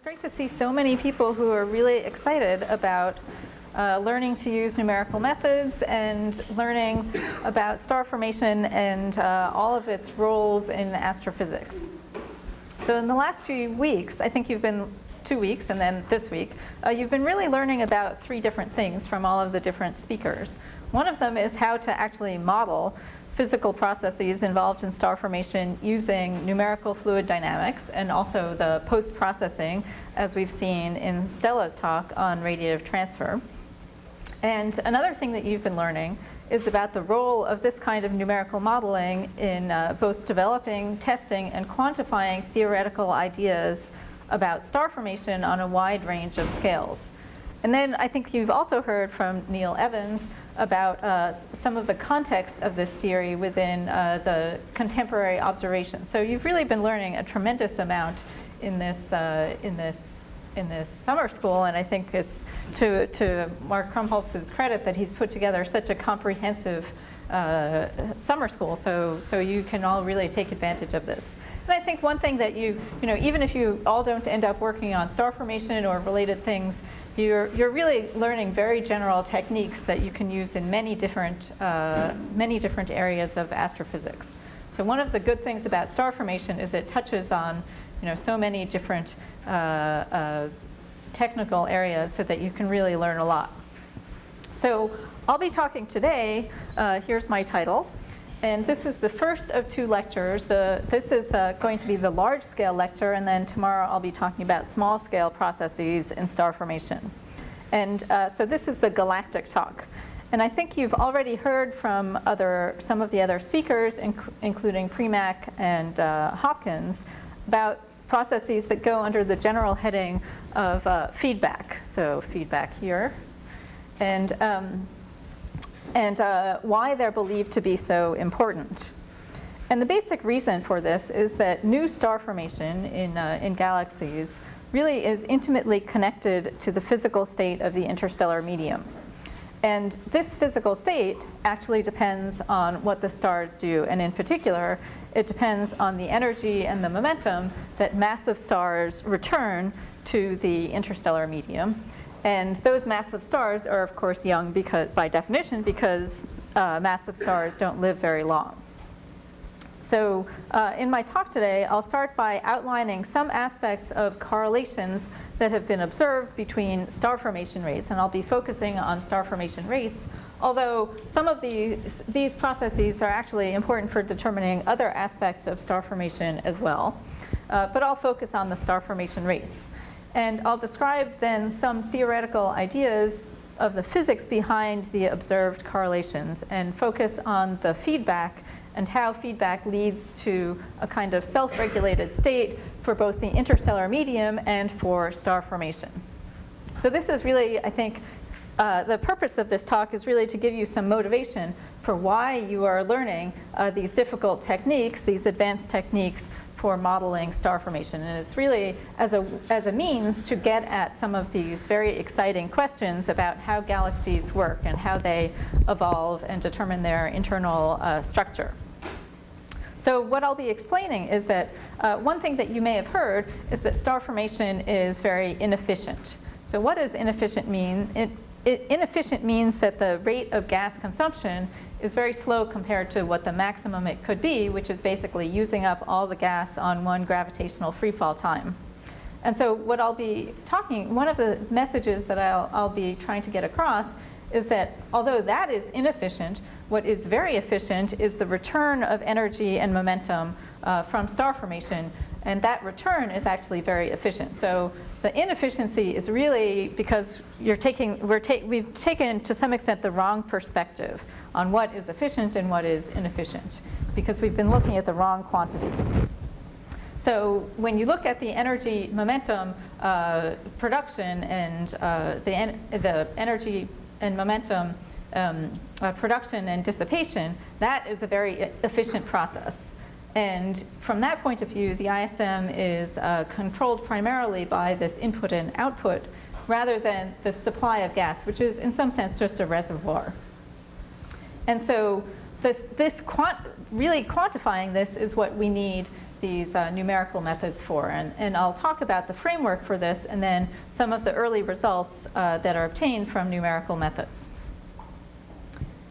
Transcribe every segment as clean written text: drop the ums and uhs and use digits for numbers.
Great to see so many people who are really excited about learning to use numerical methods and learning about star formation and all of its roles in astrophysics. So in the last few weeks, I think you've been 2 weeks and then this week, you've been really learning about 3 different things from all of the different speakers. One of them is how to actually model physical processes involved in star formation using numerical fluid dynamics and also the post-processing, as we've seen in Stella's talk on radiative transfer. And another thing that you've been learning is about the role of this kind of numerical modeling in both developing, testing, and quantifying theoretical ideas about star formation on a wide range of scales. And then I think you've also heard from Neil Evans about some of the context of this theory within the contemporary observations. So you've really been learning a tremendous amount in this summer school, and I think it's to Mark Krumholtz's credit that he's put together such a comprehensive summer school, so you can all really take advantage of this. And I think one thing that you know, even if you all don't end up working on star formation or related things, you're really learning very general techniques that you can use in many different areas of astrophysics. So one of the good things about star formation is it touches on so many different technical areas so that you can really learn a lot. So I'll be talking today, here's my title, and this is the first of 2 lectures. This is going to be the large-scale lecture, and then tomorrow I'll be talking about small-scale processes in star formation. And so this is the galactic talk. And I think you've already heard from some of the other speakers, including Premack and Hopkins, about processes that go under the general heading of feedback. So feedback here. And why they're believed to be so important. And the basic reason for this is that new star formation in galaxies really is intimately connected to the physical state of the interstellar medium. And this physical state actually depends on what the stars do, and in particular, it depends on the energy and the momentum that massive stars return to the interstellar medium. And those massive stars are, of course, young by definition, because massive stars don't live very long. So in my talk today, I'll start by outlining some aspects of correlations that have been observed between star formation rates. And I'll be focusing on star formation rates, although some of these processes are actually important for determining other aspects of star formation as well. But I'll focus on the star formation rates. And I'll describe then some theoretical ideas of the physics behind the observed correlations and focus on the feedback and how feedback leads to a kind of self-regulated state for both the interstellar medium and for star formation. So this is really, I think, the purpose of this talk is really to give you some motivation for why you are learning these difficult techniques, these advanced techniques for modeling star formation. And it's really as a means to get at some of these very exciting questions about how galaxies work and how they evolve and determine their internal structure. So what I'll be explaining is that one thing that you may have heard is that star formation is very inefficient. So what does inefficient mean? Inefficient means that the rate of gas consumption is very slow compared to what the maximum it could be, which is basically using up all the gas on one gravitational freefall time. And so what I'll be one of the messages that I'll be trying to get across is that although that is inefficient, what is very efficient is the return of energy and momentum from star formation, and that return is actually very efficient. So the inefficiency is really because we've taken to some extent the wrong perspective on what is efficient and what is inefficient, because we've been looking at the wrong quantity. So when you look at the energy momentum production and the energy and momentum production and dissipation, that is a very efficient process. And from that point of view, the ISM is controlled primarily by this input and output rather than the supply of gas, which is in some sense just a reservoir. And so really quantifying this is what we need these numerical methods for. And I'll talk about the framework for this and then some of the early results that are obtained from numerical methods.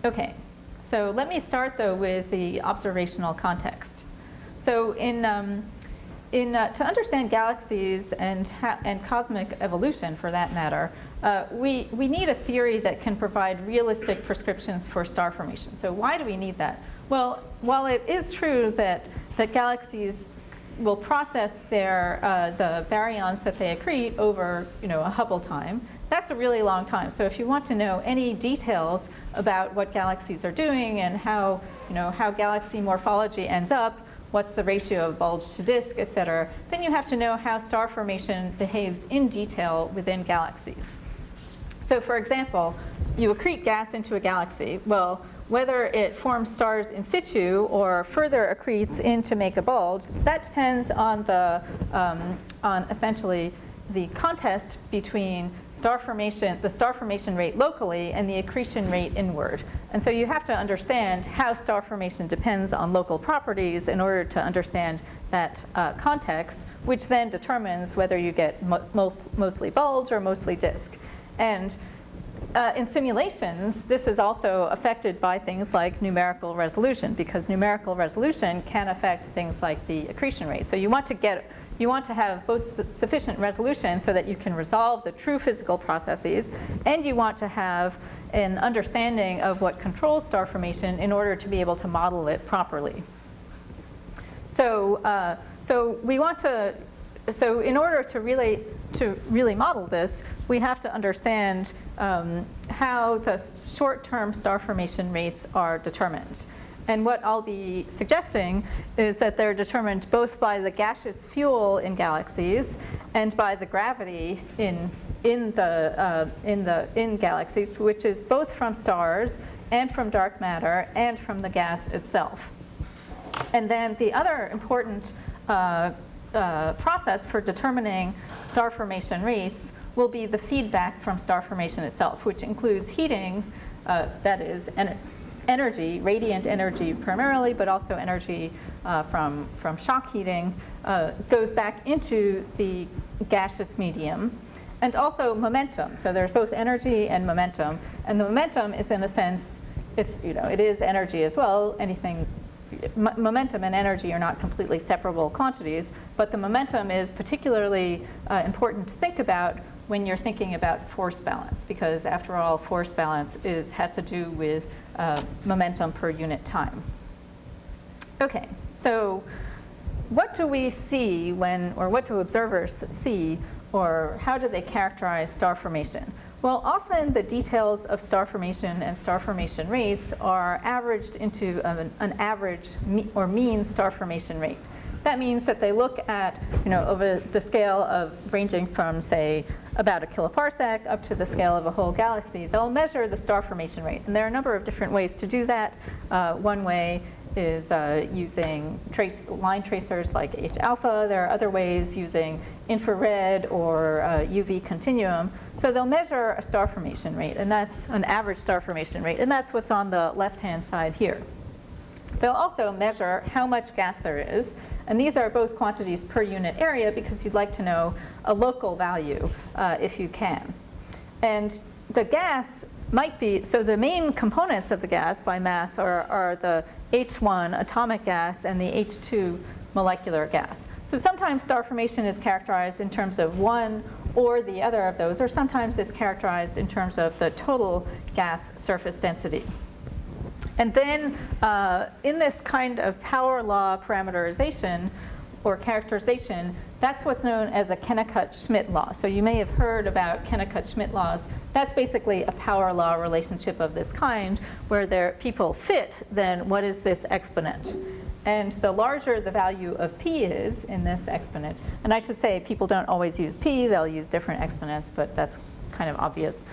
Okay, so let me start though with the observational context. So to understand galaxies and cosmic evolution for that matter, we need a theory that can provide realistic prescriptions for star formation. So why do we need that? Well, while it is true that galaxies will process the baryons that they accrete over a Hubble time, that's a really long time. So if you want to know any details about what galaxies are doing and how galaxy morphology ends up, what's the ratio of bulge to disk, et cetera, then you have to know how star formation behaves in detail within galaxies. So for example, you accrete gas into a galaxy. Well, whether it forms stars in situ or further accretes in to make a bulge, that depends on on essentially the contest between the star formation rate locally and the accretion rate inward. And so you have to understand how star formation depends on local properties in order to understand that context, which then determines whether you get mostly bulge or mostly disk. And in simulations, this is also affected by things like numerical resolution, because numerical resolution can affect things like the accretion rate. So you want to have both sufficient resolution so that you can resolve the true physical processes, and you want to have an understanding of what controls star formation in order to be able to model it properly. So in order to really model this, we have to understand how the short-term star formation rates are determined. And what I'll be suggesting is that they're determined both by the gaseous fuel in galaxies and by the gravity in galaxies, which is both from stars and from dark matter and from the gas itself. And then the other important process for determining star formation rates will be the feedback from star formation itself, which includes heating, that is energy, radiant energy primarily, but also energy from shock heating, goes back into the gaseous medium, and also momentum. So there's both energy and momentum, and the momentum is, in a sense, it is energy as well. Momentum and energy are not completely separable quantities, but the momentum is particularly important to think about when you're thinking about force balance, because after all, force balance has to do with momentum per unit time. Okay, so what do we see or what do observers see, or how do they characterize star formation? Well, often the details of star formation and star formation rates are averaged into an average or mean star formation rate. That means that they look at, over the scale of ranging from, say, about a kiloparsec up to the scale of a whole galaxy. They'll measure the star formation rate. And there are a number of different ways to do that. One way is using line tracers like H-alpha. There are other ways using infrared or UV continuum. So they'll measure a star formation rate, and that's an average star formation rate. And that's what's on the left-hand side here. They'll also measure how much gas there is. And these are both quantities per unit area because you'd like to know a local value if you can. And the gas might be, so the main components of the gas by mass are the H1 atomic gas and the H2 molecular gas. So sometimes star formation is characterized in terms of one or the other of those, or sometimes it's characterized in terms of the total gas surface density. And then in this kind of power law parameterization or characterization, that's what's known as a Kennicutt-Schmidt law. So you may have heard about Kennicutt-Schmidt laws. That's basically a power law relationship of this kind, where people fit, then what is this exponent? And the larger the value of p is in this exponent, and I should say people don't always use p, they'll use different exponents, but that's kind of obvious.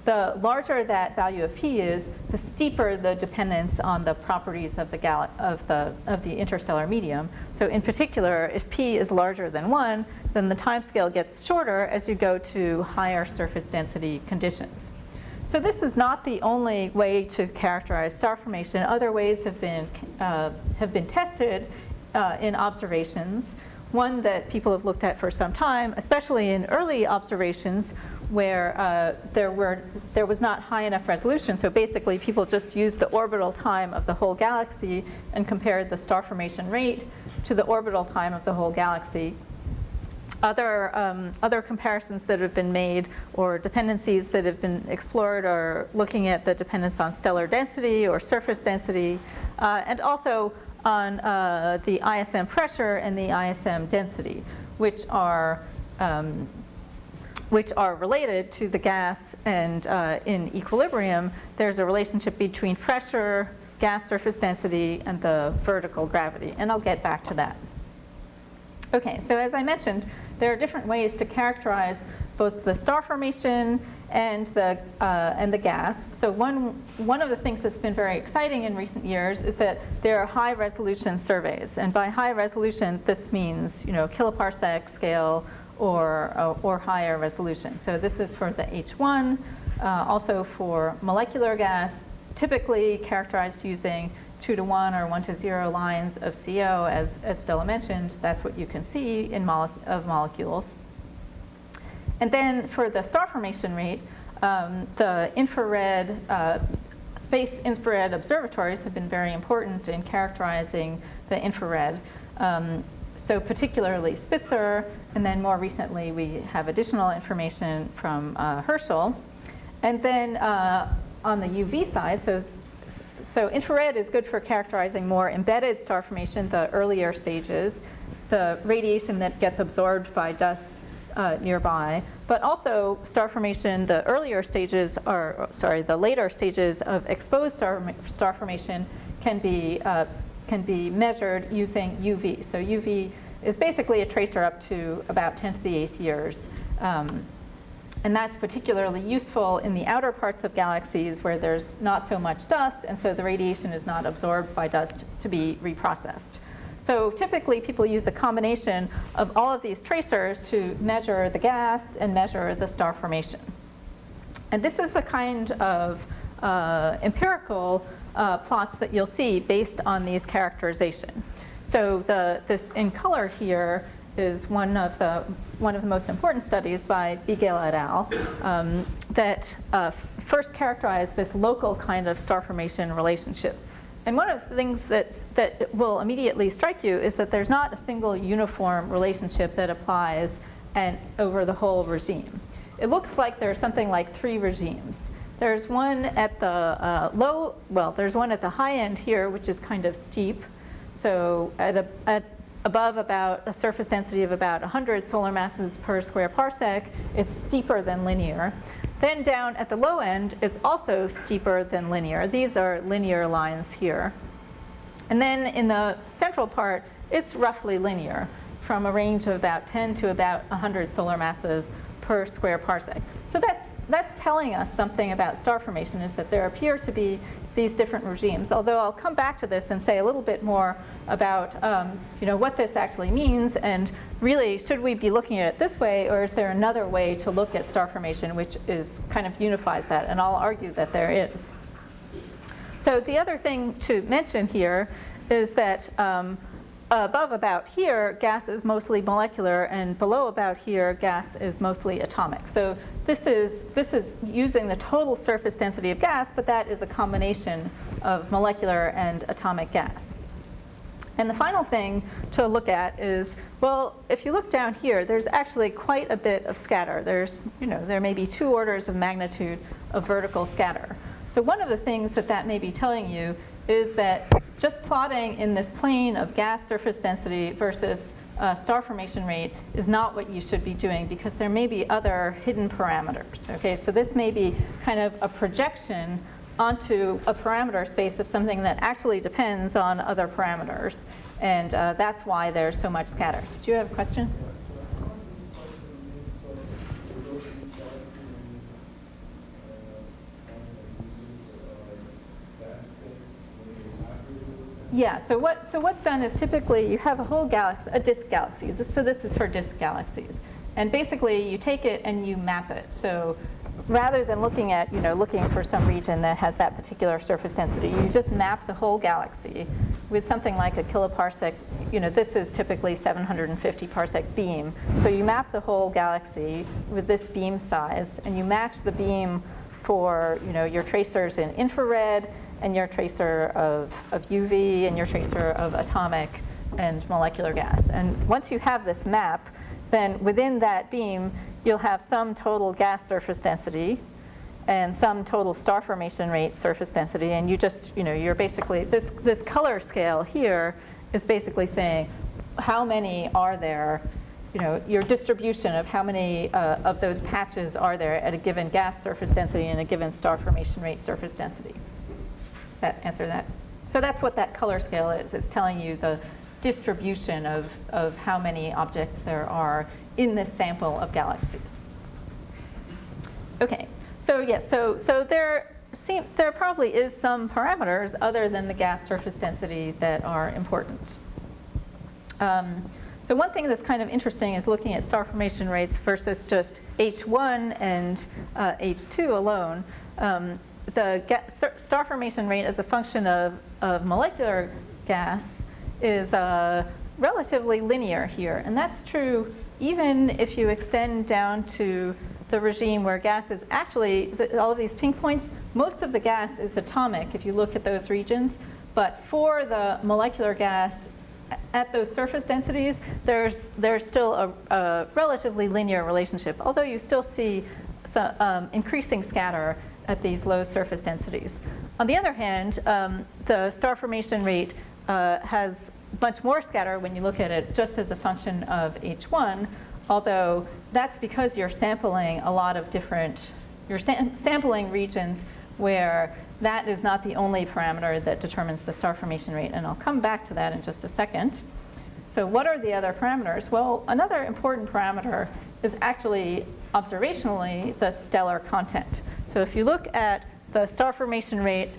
The larger that value of p is, the steeper the dependence on the properties of the interstellar medium. So in particular, if p is larger than 1, then the timescale gets shorter as you go to higher surface density conditions. So this is not the only way to characterize star formation. Other ways have been tested in observations. One that people have looked at for some time, especially in early observations where there was not high enough resolution. So basically people just used the orbital time of the whole galaxy and compared the star formation rate to the orbital time of the whole galaxy. Other comparisons that have been made or dependencies that have been explored are looking at the dependence on stellar density or surface density, and also on the ISM pressure and the ISM density, which are related to the gas. And in equilibrium, there's a relationship between pressure, gas surface density, and the vertical gravity. And I'll get back to that. Okay, so as I mentioned, there are different ways to characterize both the star formation and the gas. So one of the things that's been very exciting in recent years is that there are high resolution surveys. And by high resolution, this means kiloparsec scale or higher resolution. So this is for the H1, also for molecular gas, typically characterized using 2-to-1 or 1-to-0 lines of CO, as Stella mentioned. That's what you can see in of molecules. And then for the star formation rate, the infrared, space infrared observatories have been very important in characterizing the infrared. So particularly Spitzer, and then more recently we have additional information from Herschel. And then on the UV side, so infrared is good for characterizing more embedded star formation, the earlier stages, the radiation that gets absorbed by dust nearby, but also star formation, the later stages of exposed star formation can be measured using UV. So UV is basically a tracer up to about 10 to the 8th years. And that's particularly useful in the outer parts of galaxies where there's not so much dust, and so the radiation is not absorbed by dust to be reprocessed. So typically people use a combination of all of these tracers to measure the gas and measure the star formation. And this is the kind of empirical plots that you'll see based on these characterization. So this in color here is one of the most important studies by Bigel et al. That first characterized this local kind of star formation relationship. And one of the things that will immediately strike you is that there's not a single uniform relationship that applies over the whole regime. It looks like there's something like 3 regimes. There's one at the there's one at the high end here, which is kind of steep. So above about a surface density of about 100 solar masses per square parsec, it's steeper than linear. Then down at the low end, it's also steeper than linear. These are linear lines here. And then in the central part, it's roughly linear from a range of about 10 to about 100 solar masses per square parsec. So that's telling us something about star formation, is that there appear to be these different regimes. Although I'll come back to this and say a little bit more about what this actually means, and really should we be looking at it this way, or is there another way to look at star formation which is kind of unifies that? And I'll argue that there is. So the other thing to mention here is that above about here, gas is mostly molecular, and below about here, gas is mostly atomic. So this is using the total surface density of gas, but that is a combination of molecular and atomic gas. And the final thing to look at is, well, if you look down here, there's actually quite a bit of scatter. There may be 2 orders of magnitude of vertical scatter. So one of the things that may be telling you is that just plotting in this plane of gas surface density versus star formation rate is not what you should be doing, because there may be other hidden parameters. Okay, so this may be kind of a projection onto a parameter space of something that actually depends on other parameters, and that's why there's so much scatter. Did you have a question? Yeah, so what's done is typically you have a whole galaxy, a disk galaxy. So this is for disk galaxies. And basically you take it and you map it. So rather than looking at, looking for some region that has that particular surface density, you just map the whole galaxy with something like a kiloparsec. This is typically 750 parsec beam. So you map the whole galaxy with this beam size, and you match the beam for, your tracers in infrared, and your tracer of UV, and your tracer of atomic and molecular gas. And once you have this map, then within that beam, you'll have some total gas surface density and some total star formation rate surface density, and you just, you're basically, this color scale here is basically saying how many are there, your distribution of how many of those patches are there at a given gas surface density and a given star formation rate surface density. Does that answer that? So that's what that color scale is. It's telling you the distribution of how many objects there are in this sample of galaxies. Okay, so yes, so there probably is some parameters other than the gas surface density that are important. So one thing that's kind of interesting is looking at star formation rates versus just H1 and H2 alone. The star formation rate as a function of molecular gas is relatively linear here, and that's true even if you extend down to the regime where gas is actually, all of these pink points, most of the gas is atomic if you look at those regions, but for the molecular gas at those surface densities, there's still a relatively linear relationship, although you still see some, increasing scatter at these low surface densities. On the other hand, the star formation rate has much more scatter when you look at it just as a function of H1, although that's because you're sampling a lot of different, you're sampling regions where that is not the only parameter that determines the star formation rate, and I'll come back to that in just a second. So what are the other parameters? Well, another important parameter is actually observationally the stellar content. So if you look at the star formation rate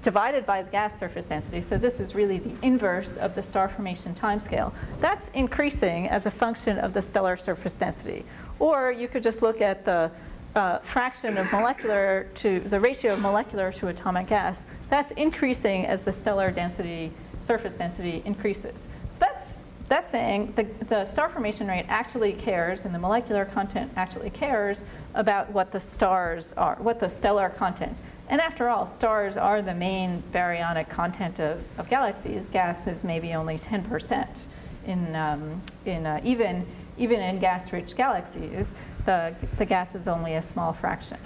divided by the gas surface density, so this is really the inverse of the star formation timescale, that's increasing as a function of the stellar surface density. Or you could just look at the fraction of molecular to the ratio of molecular to atomic gas. That's increasing as the stellar density, surface density increases. So that's saying the star formation rate actually cares, and the molecular content actually cares about what the stars are, what the stellar content. And after all, stars are the main baryonic content of galaxies. Gas is maybe only 10% even in gas-rich galaxies. The gas is only a small fraction.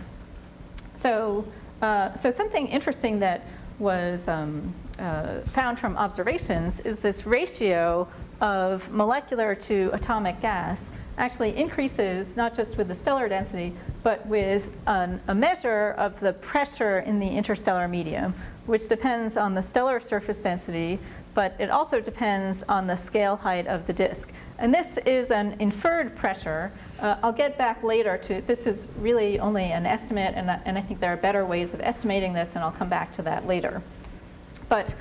So something interesting that was found from observations is this ratio of molecular to atomic gas actually increases not just with the stellar density, but with a measure of the pressure in the interstellar medium, which depends on the stellar surface density, but it also depends on the scale height of the disk. And this is an inferred pressure. I'll get back later to, this is really only an estimate, and I think there are better ways of estimating this, and I'll come back to that later. But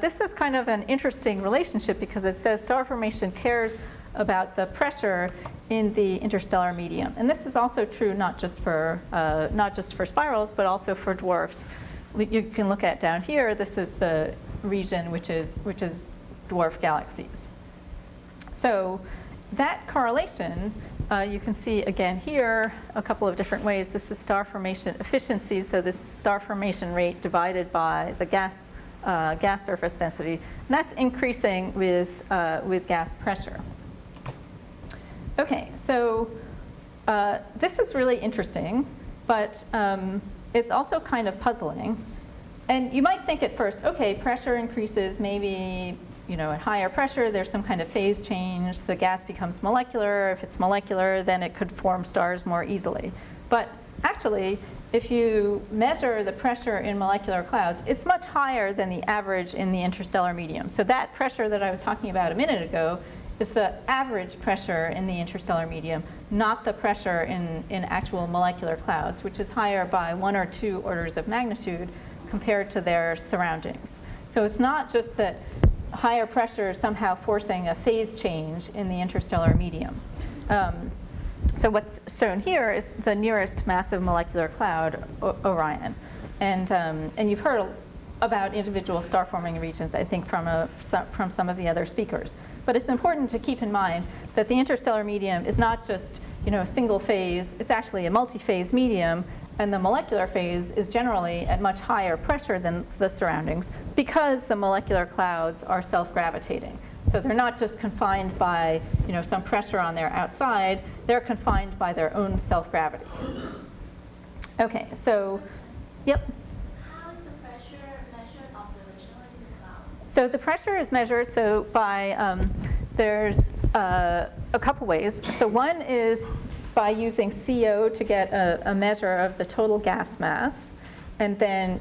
this is kind of an interesting relationship because it says star formation cares about the pressure in the interstellar medium. And this is also true not just for spirals, but also for dwarfs. You can look at down here, this is the region which is dwarf galaxies. So that correlation, you can see again here a couple of different ways. This is star formation efficiency, so this is star formation rate divided by the gas surface density. And that's increasing with gas pressure. Okay, so this is really interesting, but it's also kind of puzzling. And you might think at first, okay, pressure increases, maybe at higher pressure there's some kind of phase change, the gas becomes molecular. If it's molecular, then it could form stars more easily. But actually, if you measure the pressure in molecular clouds, it's much higher than the average in the interstellar medium. So that pressure that I was talking about a minute ago is the average pressure in the interstellar medium, not the pressure in actual molecular clouds, which is higher by 1 or 2 orders of magnitude compared to their surroundings. So it's not just that higher pressure is somehow forcing a phase change in the interstellar medium. So what's shown here is the nearest massive molecular cloud, Orion. And you've heard about individual star-forming regions, I think, from some of the other speakers. But it's important to keep in mind that the interstellar medium is not just a single phase, it's actually a multi-phase medium, and the molecular phase is generally at much higher pressure than the surroundings because the molecular clouds are self-gravitating. So they're not just confined by some pressure on their outside, they're confined by their own self-gravity. Okay, so, yep. How is the pressure measured observationally in the cloud? So the pressure is measured by, there's a couple ways. So one is by using CO to get a measure of the total gas mass. And then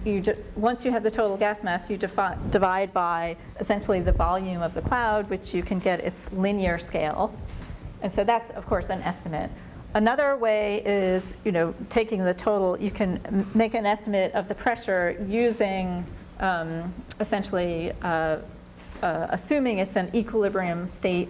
once you have the total gas mass, you divide by essentially the volume of the cloud, which you can get its linear scale. And so that's, of course, an estimate. Another way is, taking the total, you can make an estimate of the pressure using essentially assuming it's an equilibrium state,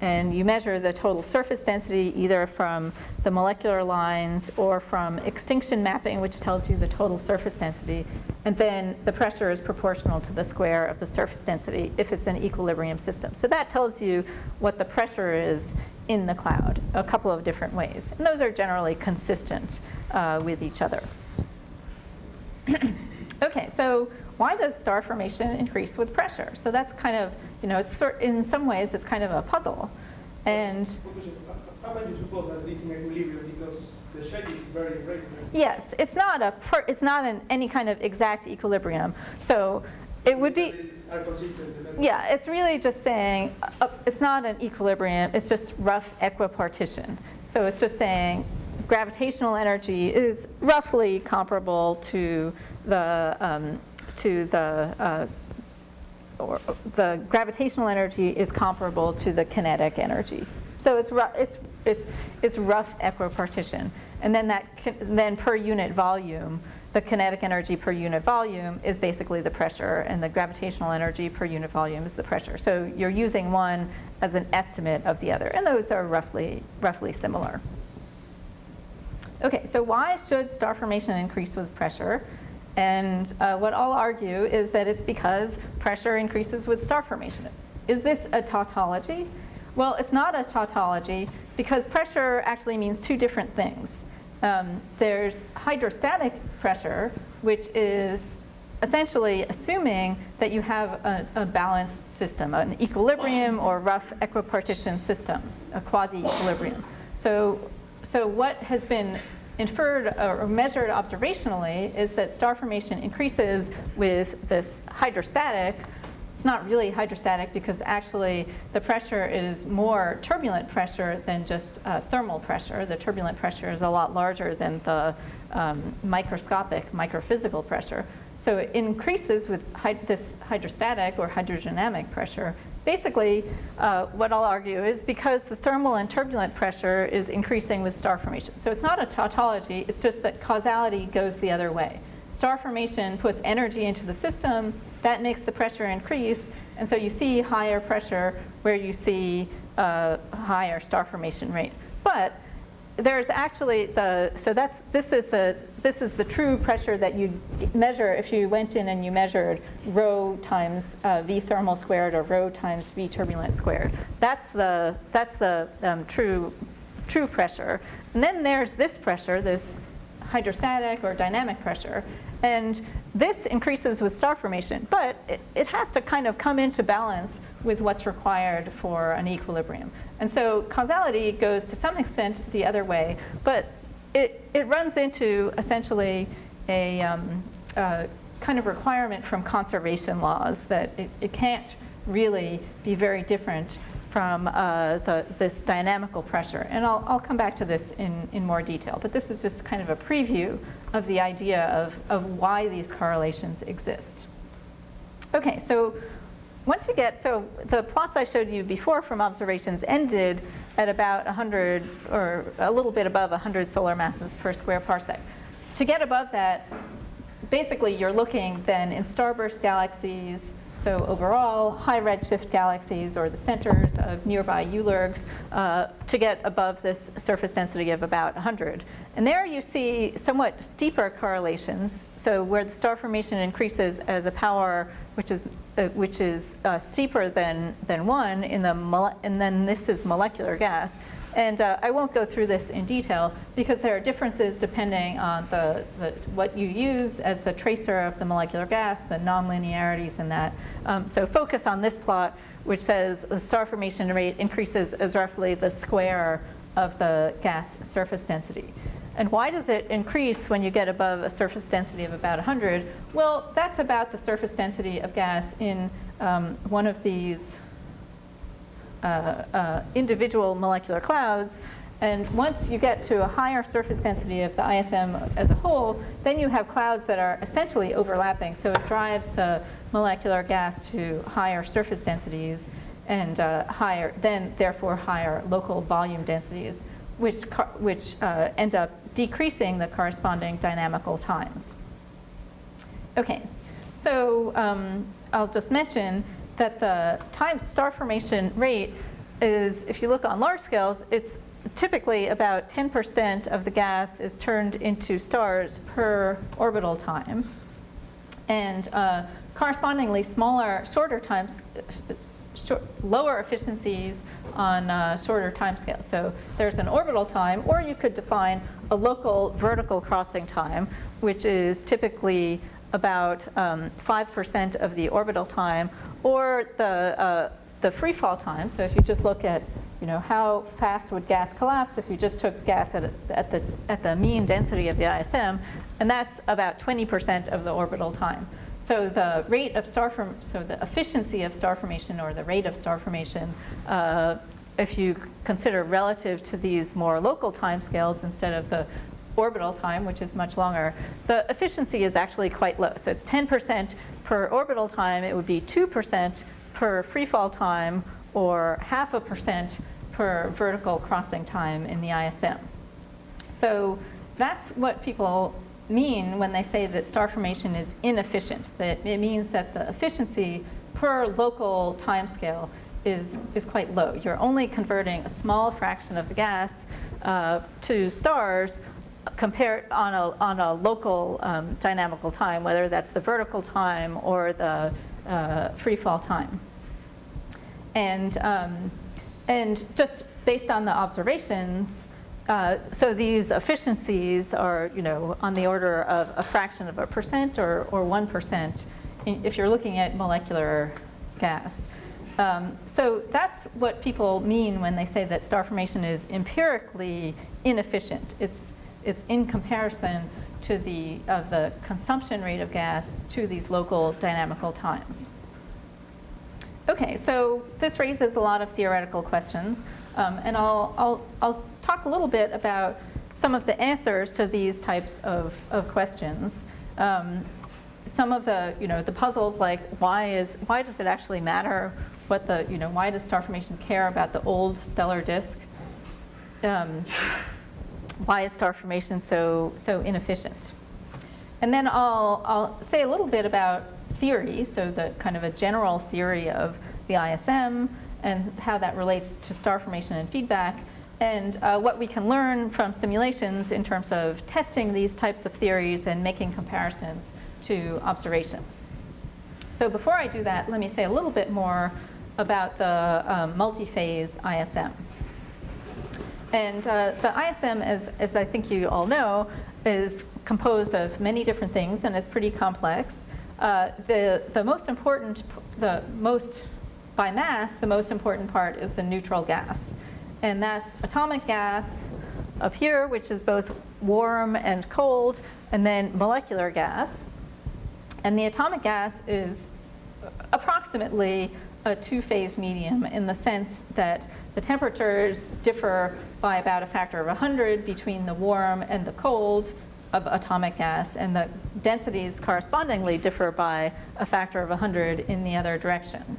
and you measure the total surface density either from the molecular lines or from extinction mapping, which tells you the total surface density. And then the pressure is proportional to the square of the surface density if it's an equilibrium system. So that tells you what the pressure is in the cloud, a couple of different ways. And those are generally consistent with each other. Okay, so why does star formation increase with pressure? So that's kind of, it's in some ways it's kind of a puzzle. And how can you suppose that it's in equilibrium, because the shape is very irregular? Yes, it's not any kind of exact equilibrium. So it would be. Are consistent. Yeah, it's really just saying it's not an equilibrium. It's just rough equipartition. So it's just saying gravitational energy is roughly comparable to the gravitational energy is comparable to the kinetic energy. So it's rough equipartition, and then then per unit volume, the kinetic energy per unit volume is basically the pressure, and the gravitational energy per unit volume is the pressure. So you're using one as an estimate of the other, and those are roughly similar. Okay, so why should star formation increase with pressure? And what I'll argue is that it's because pressure increases with star formation. Is this a tautology? Well, it's not a tautology because pressure actually means two different things. There's hydrostatic pressure, which is essentially assuming that you have a balanced system, an equilibrium or rough equipartition system, a quasi-equilibrium. So what has been inferred or measured observationally is that star formation increases with this hydrostatic. It's not really hydrostatic because actually the pressure is more turbulent pressure than just thermal pressure. The turbulent pressure is a lot larger than the microscopic microphysical pressure. So it increases with this hydrostatic or hydrodynamic pressure. Basically, what I'll argue is because the thermal and turbulent pressure is increasing with star formation. So it's not a tautology, it's just that causality goes the other way. Star formation puts energy into the system, that makes the pressure increase, and so you see higher pressure where you see a higher star formation rate. But there's actually this is the true pressure that you'd measure if you went in and you measured rho times V thermal squared or rho times V turbulent squared. That's the true pressure. And then there's this pressure, this hydrostatic or dynamic pressure, and this increases with star formation, but it has to kind of come into balance with what's required for an equilibrium. And so causality goes to some extent the other way, but it runs into essentially a kind of requirement from conservation laws that it can't really be very different from this dynamical pressure. And I'll come back to this in more detail, but this is just kind of a preview of the idea of why these correlations exist. Okay, so once you get, so the plots I showed you before from observations ended at about 100 or a little bit above 100 solar masses per square parsec. To get above that, basically you're looking then in starburst galaxies, so overall high redshift galaxies or the centers of nearby ULIRGs to get above this surface density of about 100. And there you see somewhat steeper correlations. So where the star formation increases as a power which is steeper than 1 and then this is molecular gas. And I won't go through this in detail because there are differences depending on what you use as the tracer of the molecular gas, the nonlinearities in that. So focus on this plot, which says the star formation rate increases as roughly the square of the gas surface density. And why does it increase when you get above a surface density of about 100? Well, that's about the surface density of gas in one of these individual molecular clouds. And once you get to a higher surface density of the ISM as a whole, then you have clouds that are essentially overlapping. So it drives the molecular gas to higher surface densities and therefore higher local volume densities, which end up decreasing the corresponding dynamical times. Okay, so I'll just mention that the time star formation rate is, if you look on large scales, it's typically about 10% of the gas is turned into stars per orbital time. And correspondingly shorter times, lower efficiencies on shorter time scales. So there's an orbital time, or you could define a local vertical crossing time, which is typically about 5% of the orbital time, or the free fall time. So if you just look at how fast would gas collapse if you just took gas at the mean density of the ISM, and that's about 20% of the orbital time. So the rate of the efficiency of star formation, or the rate of star formation, if you consider relative to these more local timescales instead of the orbital time, which is much longer, the efficiency is actually quite low. So it's 10% per orbital time. It would be 2% per free fall time, or 0.5% per vertical crossing time in the ISM. So that's what people mean when they say that star formation is inefficient. That it means that the efficiency per local timescale is quite low. You're only converting a small fraction of the gas to stars compared on a local dynamical time, whether that's the vertical time or the free fall time. And just based on the observations, so these efficiencies are, on the order of a fraction of a percent or 1% if you're looking at molecular gas. So that's what people mean when they say that star formation is empirically inefficient. It's in comparison to the consumption rate of gas to these local dynamical times. Okay, so this raises a lot of theoretical questions, and I'll talk a little bit about some of the answers to these types of questions. Some of the puzzles, like why does it actually matter what why does star formation care about the old stellar disk? Why is star formation so inefficient? And then I'll say a little bit about theory, so the kind of a general theory of the ISM and how that relates to star formation and feedback, and what we can learn from simulations in terms of testing these types of theories and making comparisons to observations. So before I do that, let me say a little bit more about the multi-phase ISM. And the ISM, as I think you all know, is composed of many different things, and it's pretty complex. The most important, by mass, the most important part is the neutral gas. And that's atomic gas up here, which is both warm and cold, and then molecular gas. And the atomic gas is approximately a two-phase medium in the sense that the temperatures differ by about a factor of 100 between the warm and the cold of atomic gas, and the densities correspondingly differ by a factor of 100 in the other direction.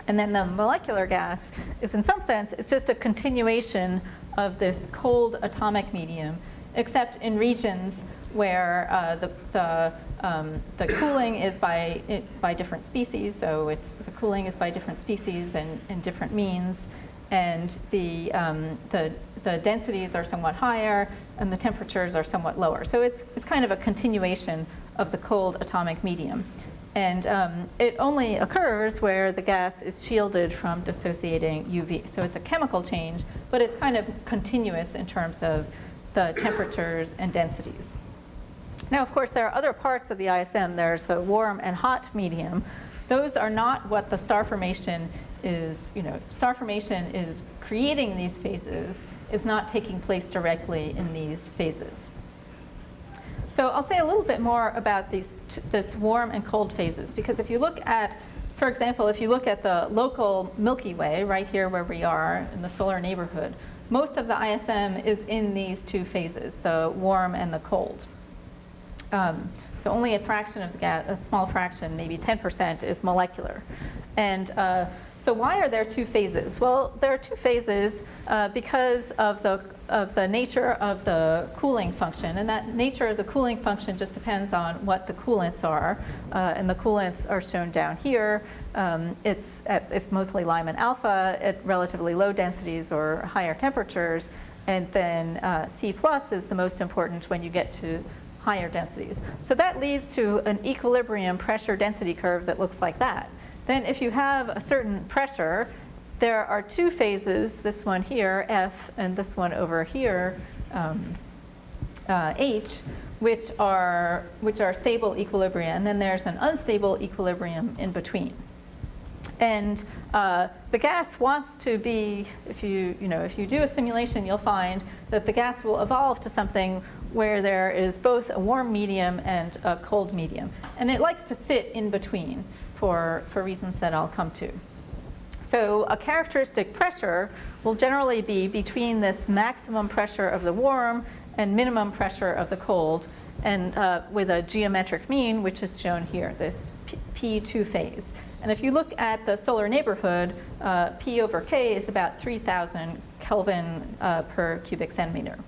And then the molecular gas is, in some sense, it's just a continuation of this cold atomic medium, except in regions where the cooling is by different species. So the cooling is by different species and different means, and the densities are somewhat higher and the temperatures are somewhat lower. So it's kind of a continuation of the cold atomic medium. And it only occurs where the gas is shielded from dissociating UV. So it's a chemical change, but it's kind of continuous in terms of the temperatures and densities. Now, of course, there are other parts of the ISM. There's the warm and hot medium. Those are not what the star formation is. Star formation is creating these phases. It's not taking place directly in these phases. So I'll say a little bit more about this warm and cold phases, because if you look at, for example, if you look at the local Milky Way, right here where we are in the solar neighborhood, most of the ISM is in these two phases, the warm and the cold. So only a fraction of the gas, a small fraction, maybe 10%, is molecular. And so why are there two phases? Well, there are two phases because of the nature of the cooling function. And that nature of the cooling function just depends on what the coolants are. And the coolants are shown down here. It's mostly Lyman alpha at relatively low densities or higher temperatures. And then C plus is the most important when you get to higher densities. So that leads to an equilibrium pressure density curve that looks like that. Then if you have a certain pressure, there are two phases, this one here, F, and this one over here, H, which are stable equilibria, and then there's an unstable equilibrium in between. And the gas wants to be, if you do a simulation, you'll find that the gas will evolve to something where there is both a warm medium and a cold medium. And it likes to sit in between for reasons that I'll come to. So a characteristic pressure will generally be between this maximum pressure of the warm and minimum pressure of the cold, and with a geometric mean, which is shown here, this P2 phase. And if you look at the solar neighborhood, P over K is about 3,000 Kelvin per cubic centimeter.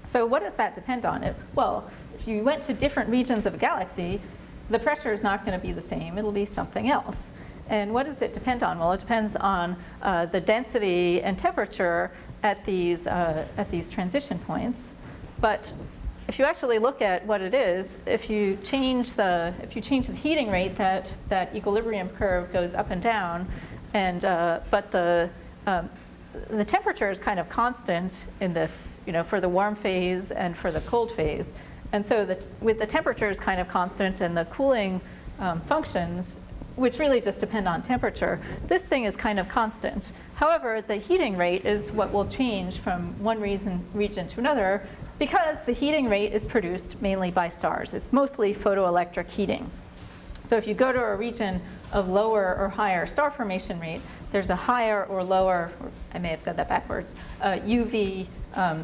So what does that depend on? Well, if you went to different regions of a galaxy, the pressure is not going to be the same. It'll be something else. And what does it depend on? Well, it depends on the density and temperature at these transition points. But if you actually look at what it is, if you change the heating rate, that equilibrium curve goes up and down, and but the temperature is kind of constant in this, for the warm phase and for the cold phase. And so with the temperatures kind of constant and the cooling functions, which really just depend on temperature, this thing is kind of constant. However, the heating rate is what will change from one region to another, because the heating rate is produced mainly by stars. It's mostly photoelectric heating. So if you go to a region of lower or higher star formation rate, there's a higher or lower, or I may have said that backwards, UV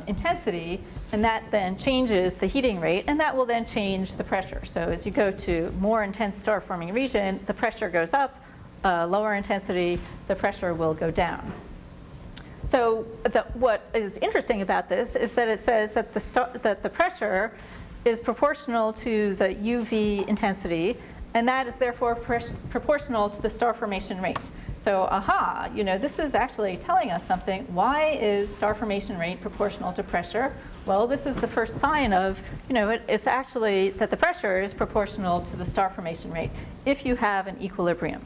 intensity, and that then changes the heating rate, and that will then change the pressure. So as you go to more intense star forming region, the pressure goes up, lower intensity, the pressure will go down. So what is interesting about this is that it says that the pressure is proportional to the UV intensity, and that is therefore proportional to the star formation rate. So, this is actually telling us something. Why is star formation rate proportional to pressure? Well, this is the first sign of, it's actually that the pressure is proportional to the star formation rate if you have an equilibrium.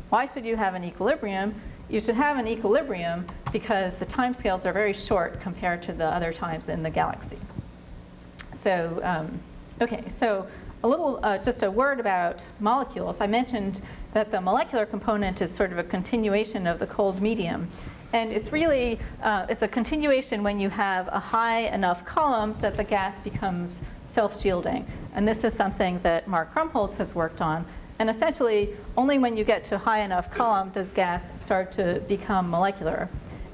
Why should you have an equilibrium? You should have an equilibrium because the timescales are very short compared to the other times in the galaxy. So, so a little, just a word about molecules. I mentioned that the molecular component is sort of a continuation of the cold medium. And it's really, it's a continuation when you have a high enough column that the gas becomes self-shielding. And this is something that Mark Krumholtz has worked on. And essentially, only when you get to high enough column does gas start to become molecular.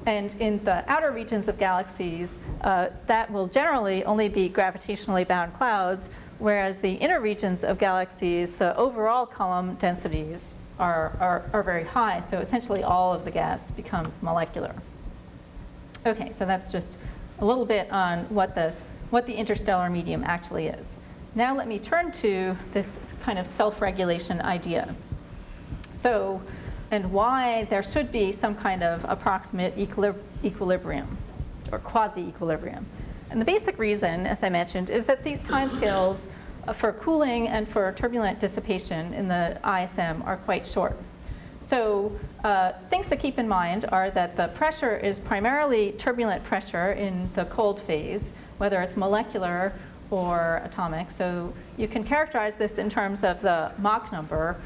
And in the outer regions of galaxies, that will generally only be gravitationally bound clouds, whereas the inner regions of galaxies, the overall column densities are very high. So essentially, all of the gas becomes molecular. Okay, so that's just a little bit on what the what the interstellar medium actually is. Now let me turn to this kind of self-regulation idea. So, and why there should be some kind of approximate equilibrium or quasi-equilibrium. And the basic reason, as I mentioned, is that these timescales for cooling and for turbulent dissipation in the ISM are quite short. So things to keep in mind are that the pressure is primarily turbulent pressure in the cold phase, whether it's molecular or atomic. So you can characterize this in terms of the Mach number,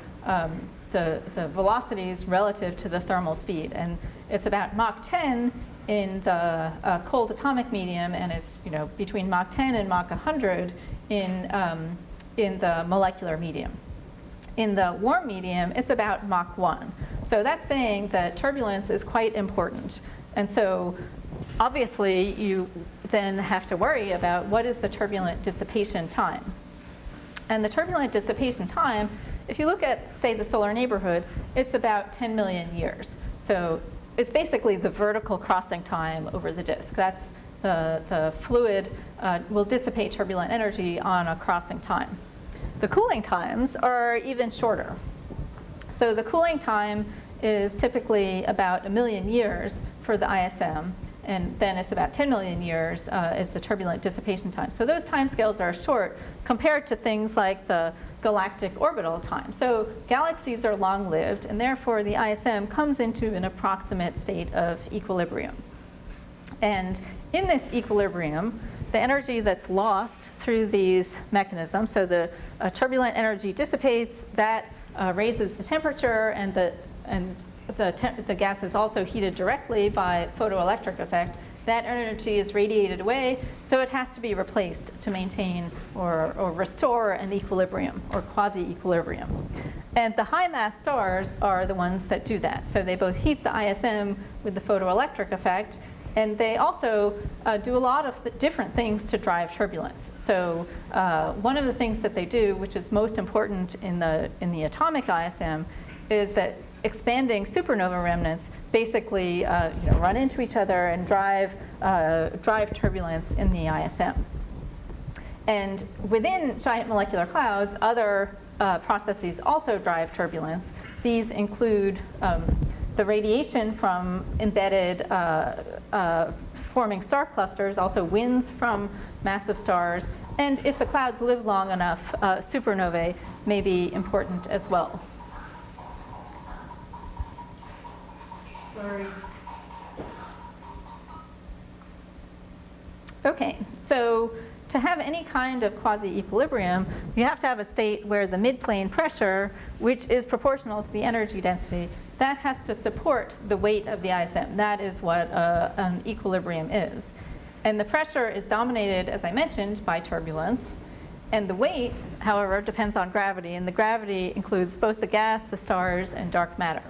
the velocities relative to the thermal speed. And it's about Mach 10 in the cold atomic medium, and it's between Mach 10 and Mach 100 in the molecular medium. In the warm medium, it's about Mach 1. So that's saying that turbulence is quite important. And so obviously you then have to worry about what is the turbulent dissipation time. And the turbulent dissipation time, if you look at, say, the solar neighborhood, it's about 10 million years. So it's basically the vertical crossing time over the disk. That's the fluid will dissipate turbulent energy on a crossing time. The cooling times are even shorter. So the cooling time is typically about 1 million years for the ISM, and then it's about 10 million years is the turbulent dissipation time. So those timescales are short compared to things like the galactic orbital time. So galaxies are long-lived, and therefore the ISM comes into an approximate state of equilibrium. And in this equilibrium, the energy that's lost through these mechanisms, so the turbulent energy dissipates, that raises the temperature, and the gas is also heated directly by photoelectric effect. That energy is radiated away, so it has to be replaced to maintain or restore an equilibrium or quasi-equilibrium. And the high mass stars are the ones that do that. So they both heat the ISM with the photoelectric effect, and they also do a lot of different things to drive turbulence. So one of the things that they do, which is most important in the atomic ISM, is that expanding supernova remnants basically run into each other and drive turbulence in the ISM. And within giant molecular clouds, other processes also drive turbulence. These include the radiation from embedded forming star clusters, also winds from massive stars, and if the clouds live long enough, supernovae may be important as well. Sorry. Okay, so to have any kind of quasi-equilibrium, you have to have a state where the midplane pressure, which is proportional to the energy density, that has to support the weight of the ISM. That is what an equilibrium is. And the pressure is dominated, as I mentioned, by turbulence. And the weight, however, depends on gravity. And the gravity includes both the gas, the stars, and dark matter.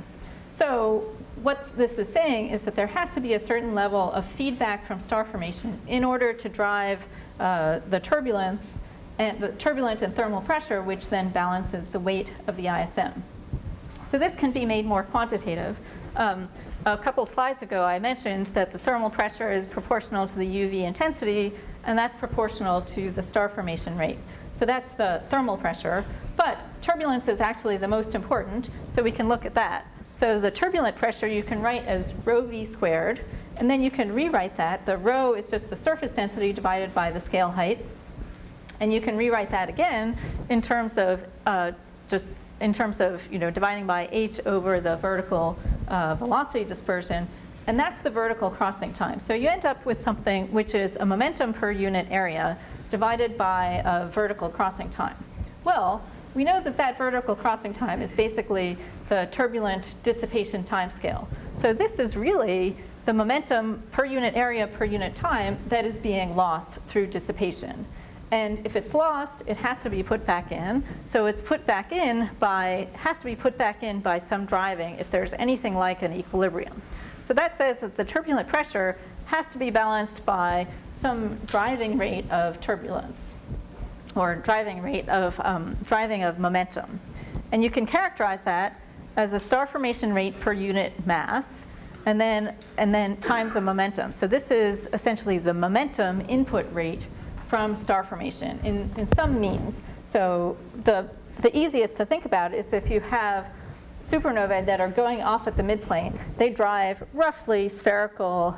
So what this is saying is that there has to be a certain level of feedback from star formation in order to drive the turbulence and the turbulent and thermal pressure, which then balances the weight of the ISM. So this can be made more quantitative. A couple slides ago, I mentioned that the thermal pressure is proportional to the UV intensity, and that's proportional to the star formation rate. So that's the thermal pressure. But turbulence is actually the most important, so we can look at that. So the turbulent pressure you can write as rho v squared, and then you can rewrite that. The rho is just the surface density divided by the scale height. And you can rewrite that again in terms of dividing by h over the vertical velocity dispersion, and that's the vertical crossing time. So you end up with something which is a momentum per unit area divided by a vertical crossing time. Well, we know that that vertical crossing time is basically the turbulent dissipation timescale. So this is really the momentum per unit area per unit time that is being lost through dissipation. And if it's lost, it has to be put back in. So it's put back in has to be put back in by some driving if there's anything like an equilibrium. So that says that the turbulent pressure has to be balanced by some driving rate of turbulence, or driving rate of driving of momentum. And you can characterize that as a star formation rate per unit mass, and then times a momentum. So this is essentially the momentum input rate from star formation in some means. So the easiest to think about is if you have supernovae that are going off at the midplane, they drive roughly spherical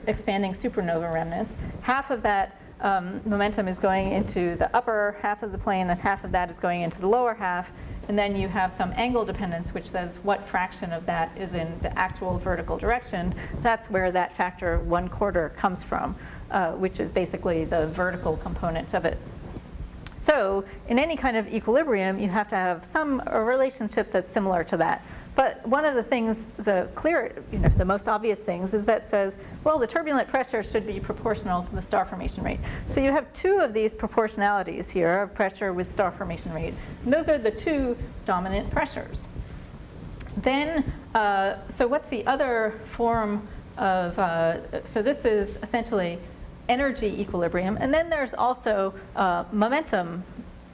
expanding supernova remnants. Half of that momentum is going into the upper half of the plane, and half of that is going into the lower half. And then you have some angle dependence, which says what fraction of that is in the actual vertical direction. That's where that factor 1/4 comes from, which is basically the vertical component of it. So in any kind of equilibrium, you have to have a relationship that's similar to that. But one of the things, the most obvious things is that says, well, the turbulent pressure should be proportional to the star formation rate. So you have two of these proportionalities here of pressure with star formation rate. And those are the two dominant pressures. Then, so what's the other form of, so this is essentially energy equilibrium. And then there's also momentum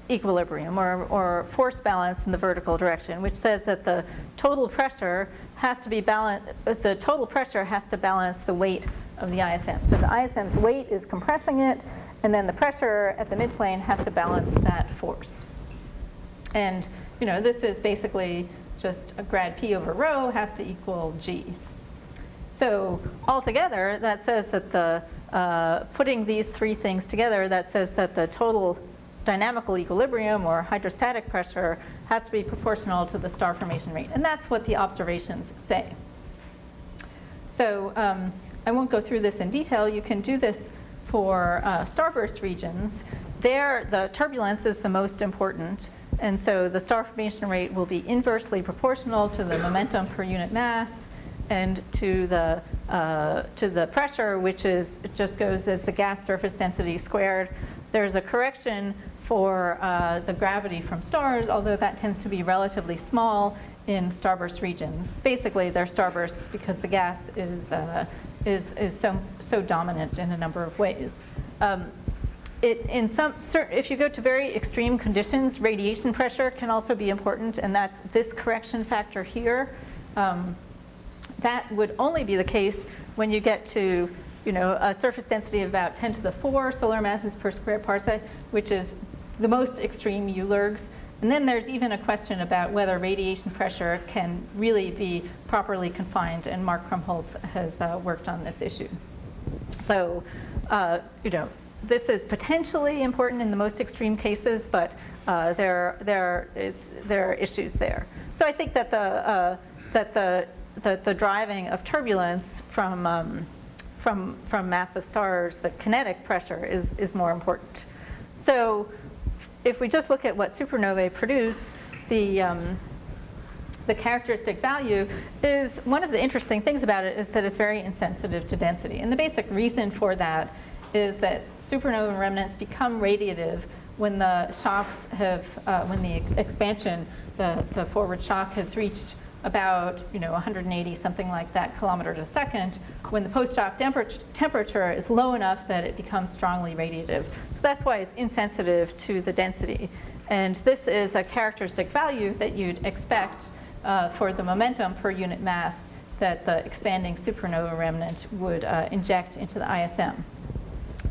equilibrium or force balance in the vertical direction, which says that the total pressure has to be balanced. The total pressure has to balance the weight of the ISM. So the ISM's weight is compressing it, and then the pressure at the midplane has to balance that force. And this is basically just a grad P over rho has to equal G. So altogether, that says that putting these three things together, that says that the total dynamical equilibrium or hydrostatic pressure has to be proportional to the star formation rate. And that's what the observations say. So I won't go through this in detail. You can do this for starburst regions. There, the turbulence is the most important. And so the star formation rate will be inversely proportional to the momentum per unit mass and to the pressure, which just goes as the gas surface density squared. There's a correction for the gravity from stars, although that tends to be relatively small in starburst regions. Basically, they're starbursts because the gas is so dominant in a number of ways. If you go to very extreme conditions, radiation pressure can also be important, and that's this correction factor here. That would only be the case when you get to a surface density of about 10 to the 4 solar masses per square parsec, which is the most extreme ULERGs. And then there's even a question about whether radiation pressure can really be properly confined, and Mark Krumholtz has worked on this issue. So, this is potentially important in the most extreme cases, but there are issues there. So I think that the driving of turbulence from massive stars, the kinetic pressure is more important. So if we just look at what supernovae produce, the characteristic value is, one of the interesting things about it is that it's very insensitive to density. And the basic reason for that is that supernova remnants become radiative when the shocks when the expansion, the forward shock has reached about 180, something like that, kilometers a second, when the post-shock temperature is low enough that it becomes strongly radiative. So that's why it's insensitive to the density. And this is a characteristic value that you'd expect for the momentum per unit mass that the expanding supernova remnant would inject into the ISM.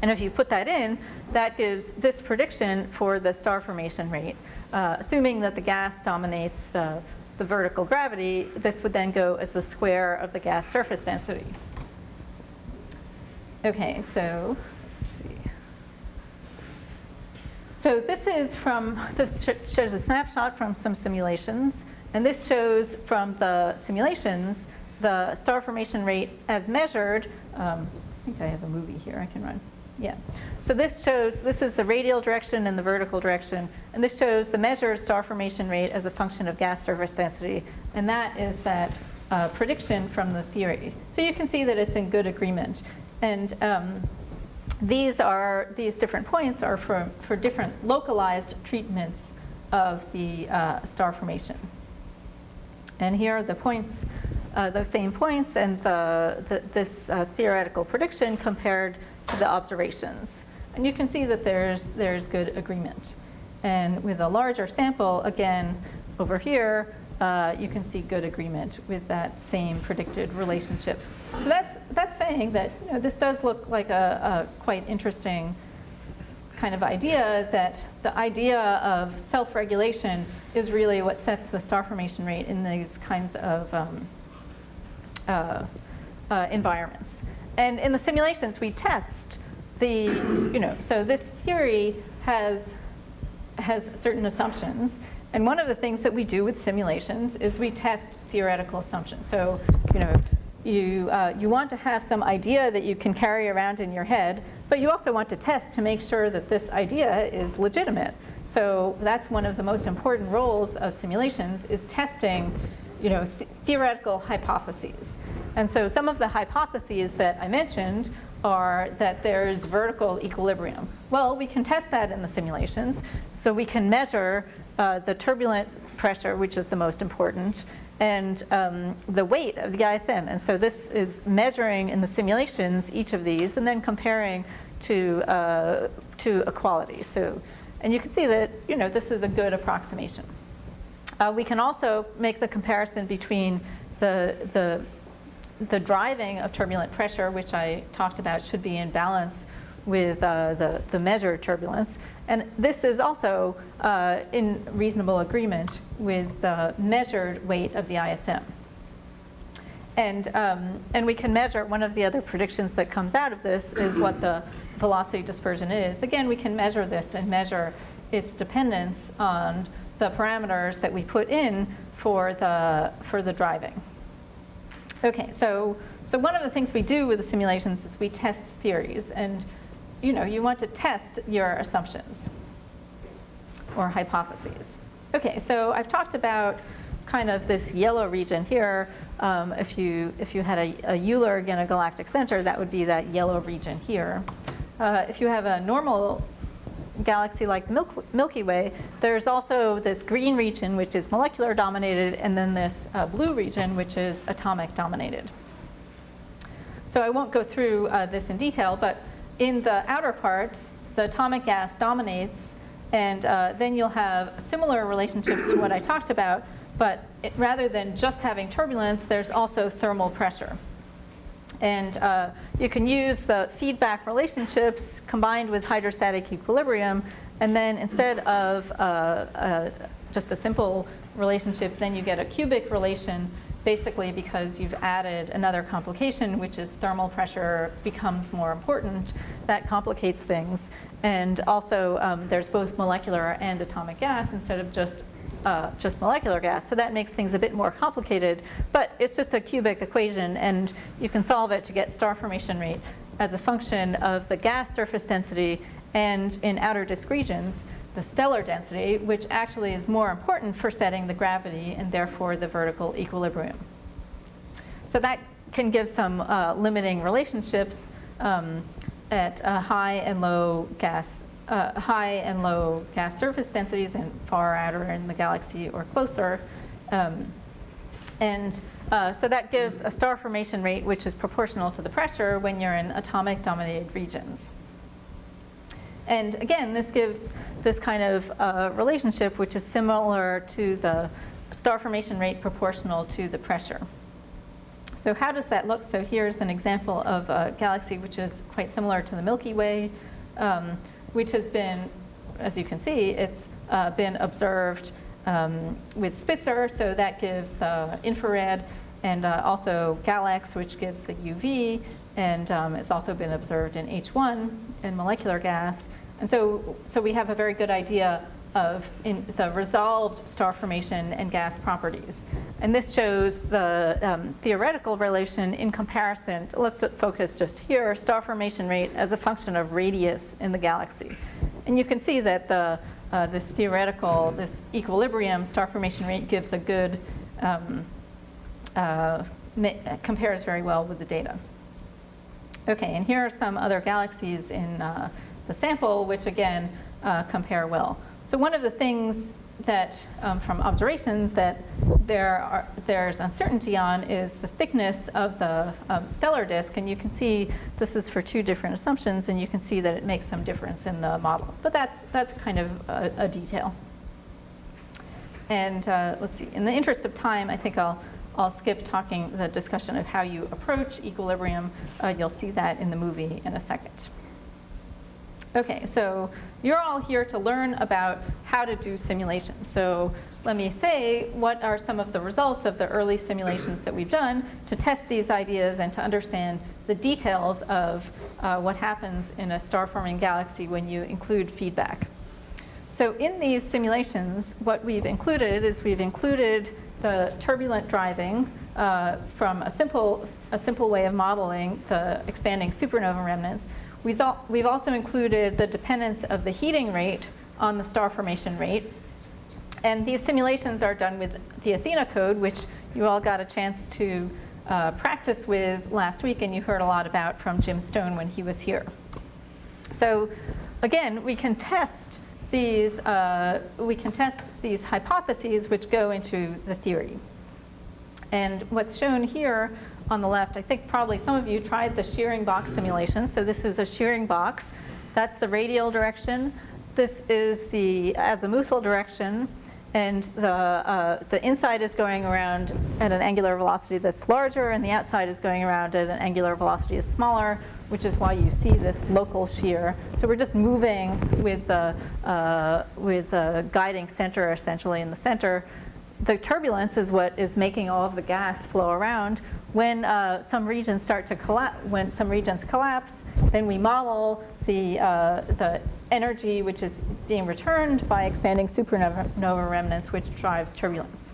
And if you put that in, that gives this prediction for the star formation rate. Assuming that the gas dominates the vertical gravity, this would then go as the square of the gas surface density. Okay, so let's see. So this shows a snapshot from some simulations, and this shows from the simulations the star formation rate as measured. I think I have a movie here I can run. Yeah. So this is the radial direction and the vertical direction. And this shows the measured star formation rate as a function of gas surface density. And that is that prediction from the theory. So you can see that it's in good agreement. And these different points are for different localized treatments of the star formation. And here are the points, those same points, and this theoretical prediction compared to the observations. And you can see that there's good agreement. And with a larger sample, again, over here, you can see good agreement with that same predicted relationship. So that's saying that this does look like a quite interesting kind of idea that the idea of self-regulation is really what sets the star formation rate in these kinds of environments. And in the simulations, we test the, so this theory has certain assumptions. And one of the things that we do with simulations is we test theoretical assumptions. So, you want to have some idea that you can carry around in your head, but you also want to test to make sure that this idea is legitimate. So that's one of the most important roles of simulations, is testing, theoretical hypotheses. And so some of the hypotheses that I mentioned are that there's vertical equilibrium. Well, we can test that in the simulations. So we can measure the turbulent pressure, which is the most important, and the weight of the ISM. And so this is measuring in the simulations each of these and then comparing to equality. So, and you can see that this is a good approximation. We can also make the comparison between the driving of turbulent pressure, which I talked about should be in balance with the measured turbulence. And this is also in reasonable agreement with the measured weight of the ISM. And we can measure, one of the other predictions that comes out of this is what the velocity dispersion is. Again, we can measure this and measure its dependence on the parameters that we put in for the driving. Okay, so one of the things we do with the simulations is we test theories, and you want to test your assumptions or hypotheses. Okay, so I've talked about kind of this yellow region here. If you had a Euler in a galactic center, that would be that yellow region here. If you have a normal galaxy like the Milky Way, there's also this green region, which is molecular dominated, and then this blue region, which is atomic dominated. So I won't go through this in detail, but in the outer parts, the atomic gas dominates, and then you'll have similar relationships to what I talked about, but rather than just having turbulence, there's also thermal pressure. And you can use the feedback relationships combined with hydrostatic equilibrium, and then instead of just a simple relationship, then you get a cubic relation, basically because you've added another complication, which is thermal pressure becomes more important. That complicates things. And also, there's both molecular and atomic gas instead of just molecular gas. So that makes things a bit more complicated, but it's just a cubic equation, and you can solve it to get star formation rate as a function of the gas surface density, and in outer disk regions, the stellar density, which actually is more important for setting the gravity and therefore the vertical equilibrium. So that can give some limiting relationships at high and low gas surface densities and far outer in the galaxy or closer. So that gives a star formation rate which is proportional to the pressure when you're in atomic dominated regions. And again, this gives this kind of relationship which is similar to the star formation rate proportional to the pressure. So how does that look? So here's an example of a galaxy which is quite similar to the Milky Way, which has been, as you can see, it's been observed with Spitzer, so that gives the infrared, and also GALEX, which gives the UV, and it's also been observed in H1 in molecular gas. And so we have a very good idea of the resolved star formation and gas properties. And this shows the theoretical relation in comparison. Let's focus just here, star formation rate as a function of radius in the galaxy. And you can see that this theoretical, this equilibrium star formation rate gives a good, compares very well with the data. Okay, and here are some other galaxies in the sample, which again compare well. So one of the things that from observations that there's uncertainty on is the thickness of the stellar disk, and you can see this is for two different assumptions, and you can see that it makes some difference in the model. But that's kind of a detail. And let's see. In the interest of time, I think I'll skip talking the discussion of how you approach equilibrium. You'll see that in the movie in a second. Okay, so you're all here to learn about how to do simulations. So let me say what are some of the results of the early simulations that we've done to test these ideas and to understand the details of what happens in a star-forming galaxy when you include feedback. So in these simulations, what we've included is we've included the turbulent driving from a simple way of modeling the expanding supernova remnants. We've also included the dependence of the heating rate on the star formation rate. And these simulations are done with the Athena code, which you all got a chance to practice with last week, and you heard a lot about from Jim Stone when he was here. So again, we can test these hypotheses which go into the theory. And what's shown here on the left, I think probably some of you tried the shearing box simulation. So this is a shearing box. That's the radial direction. This is the azimuthal direction. And the inside is going around at an angular velocity that's larger, and the outside is going around at an angular velocity that's smaller, which is why you see this local shear. So we're just moving with the guiding center essentially in the center. The turbulence is what is making all of the gas flow around. When some regions start to collapse, when some regions collapse, then we model the energy which is being returned by expanding supernova remnants, which drives turbulence.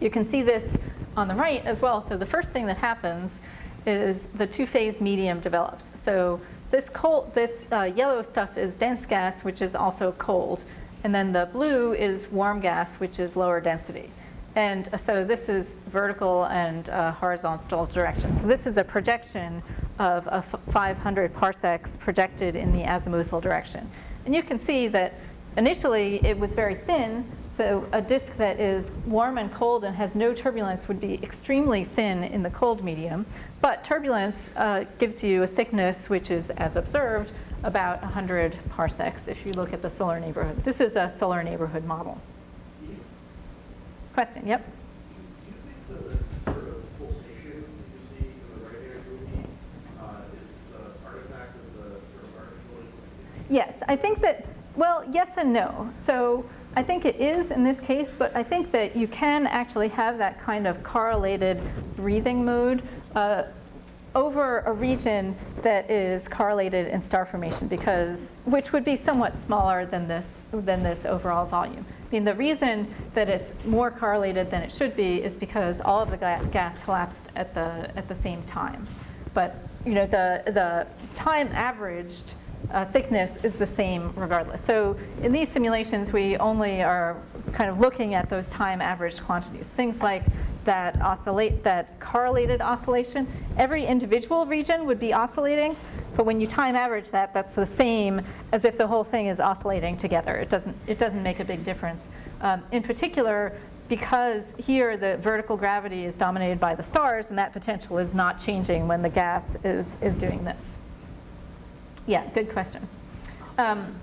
You can see this on the right as well. So the first thing that happens is the two-phase medium develops. So this yellow stuff is dense gas, which is also cold. And then the blue is warm gas, which is lower density. And so this is vertical and horizontal direction. So this is a projection of a 500 parsecs projected in the azimuthal direction. And you can see that initially it was very thin. So a disk that is warm and cold and has no turbulence would be extremely thin in the cold medium. But turbulence gives you a thickness which is, as observed, about 100 parsecs if you look at the solar neighborhood. This is a solar neighborhood model. Question, yep? Do you think the sort of pulsation that you see in the right-hand movie is an artifact of the sort of artificial implementation? Yes, I think that, well, yes and no. So I think it is in this case, but I think that you can actually have that kind of correlated breathing mode over a region that is correlated in star formation, which would be somewhat smaller than this overall volume. I mean, the reason that it's more correlated than it should be is because all of the gas collapsed at the same time. But you know, the time averaged thickness is the same regardless. So in these simulations, we only are kind of looking at those time averaged quantities. Things like that correlated oscillation. Every individual region would be oscillating, but when you time average that, that's the same as if the whole thing is oscillating together. It doesn't make a big difference. In particular, because here the vertical gravity is dominated by the stars, and that potential is not changing when the gas is doing this. Yeah, good question.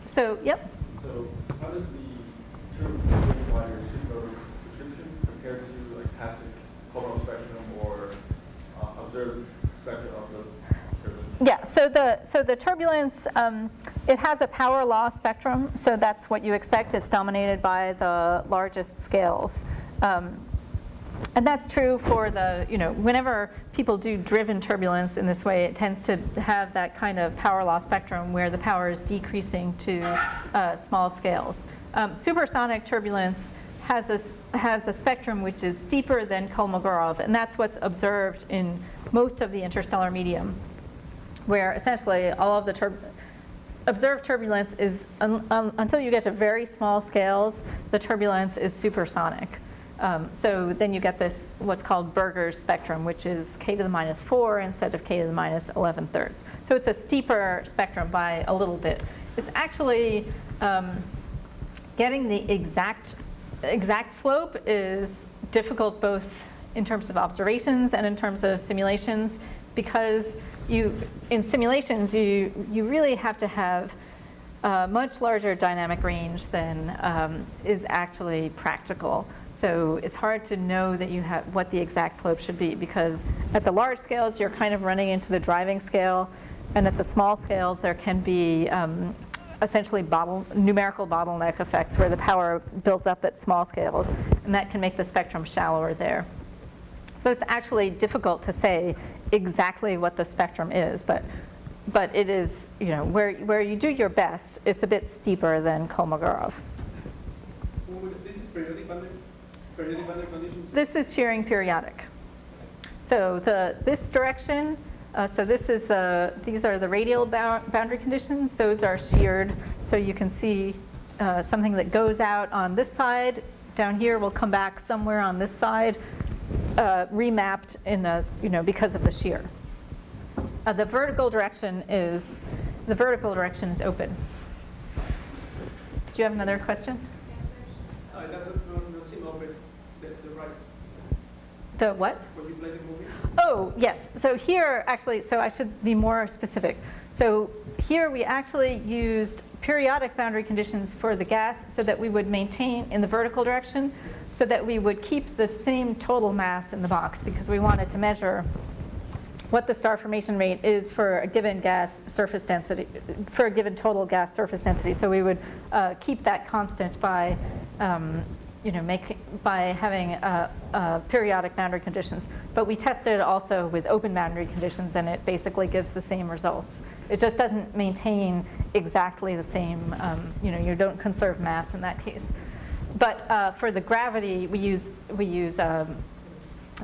So, yep. So how does the term wider supernova description compare to like passive coronal spectrum or observed spectrum of the turbulence? Yeah, so the turbulence, it has a power law spectrum, so that's what you expect. It's dominated by the largest scales. And that's true for whenever people do driven turbulence in this way, it tends to have that kind of power law spectrum where the power is decreasing to small scales. Supersonic turbulence has a spectrum which is steeper than Kolmogorov, and that's what's observed in most of the interstellar medium, where essentially all of the observed turbulence is, until you get to very small scales, the turbulence is supersonic. So then you get this, what's called Berger's spectrum, which is k to the minus 4 instead of k to the minus 11 thirds. So it's a steeper spectrum by a little bit. It's actually getting the exact slope is difficult both in terms of observations and in terms of simulations, because in simulations you really have to have a much larger dynamic range than is actually practical. So it's hard to know that you have what the exact slope should be, because at the large scales you're kind of running into the driving scale. And at the small scales, there can be essentially numerical bottleneck effects where the power builds up at small scales, and that can make the spectrum shallower there. So it's actually difficult to say exactly what the spectrum is, but it is, where you do your best, it's a bit steeper than Kolmogorov. This is periodic boundary conditions? This is shearing periodic. So this direction, these are the radial boundary conditions. Those are sheared, so you can see something that goes out on this side. Down here will come back somewhere on this side, remapped because of the shear. The vertical direction is open. Did you have another question? That doesn't seem open. The right. The what? When you play the movie. Oh, yes. So here, actually, so I should be more specific. So here we actually used periodic boundary conditions for the gas so that we would maintain in the vertical direction, so that we would keep the same total mass in the box, because we wanted to measure what the star formation rate is for a given gas surface density, for a given total gas surface density. So we would keep that constant by by having periodic boundary conditions. But we tested also with open boundary conditions, and it basically gives the same results. It just doesn't maintain exactly the same, you don't conserve mass in that case. But for the gravity, we use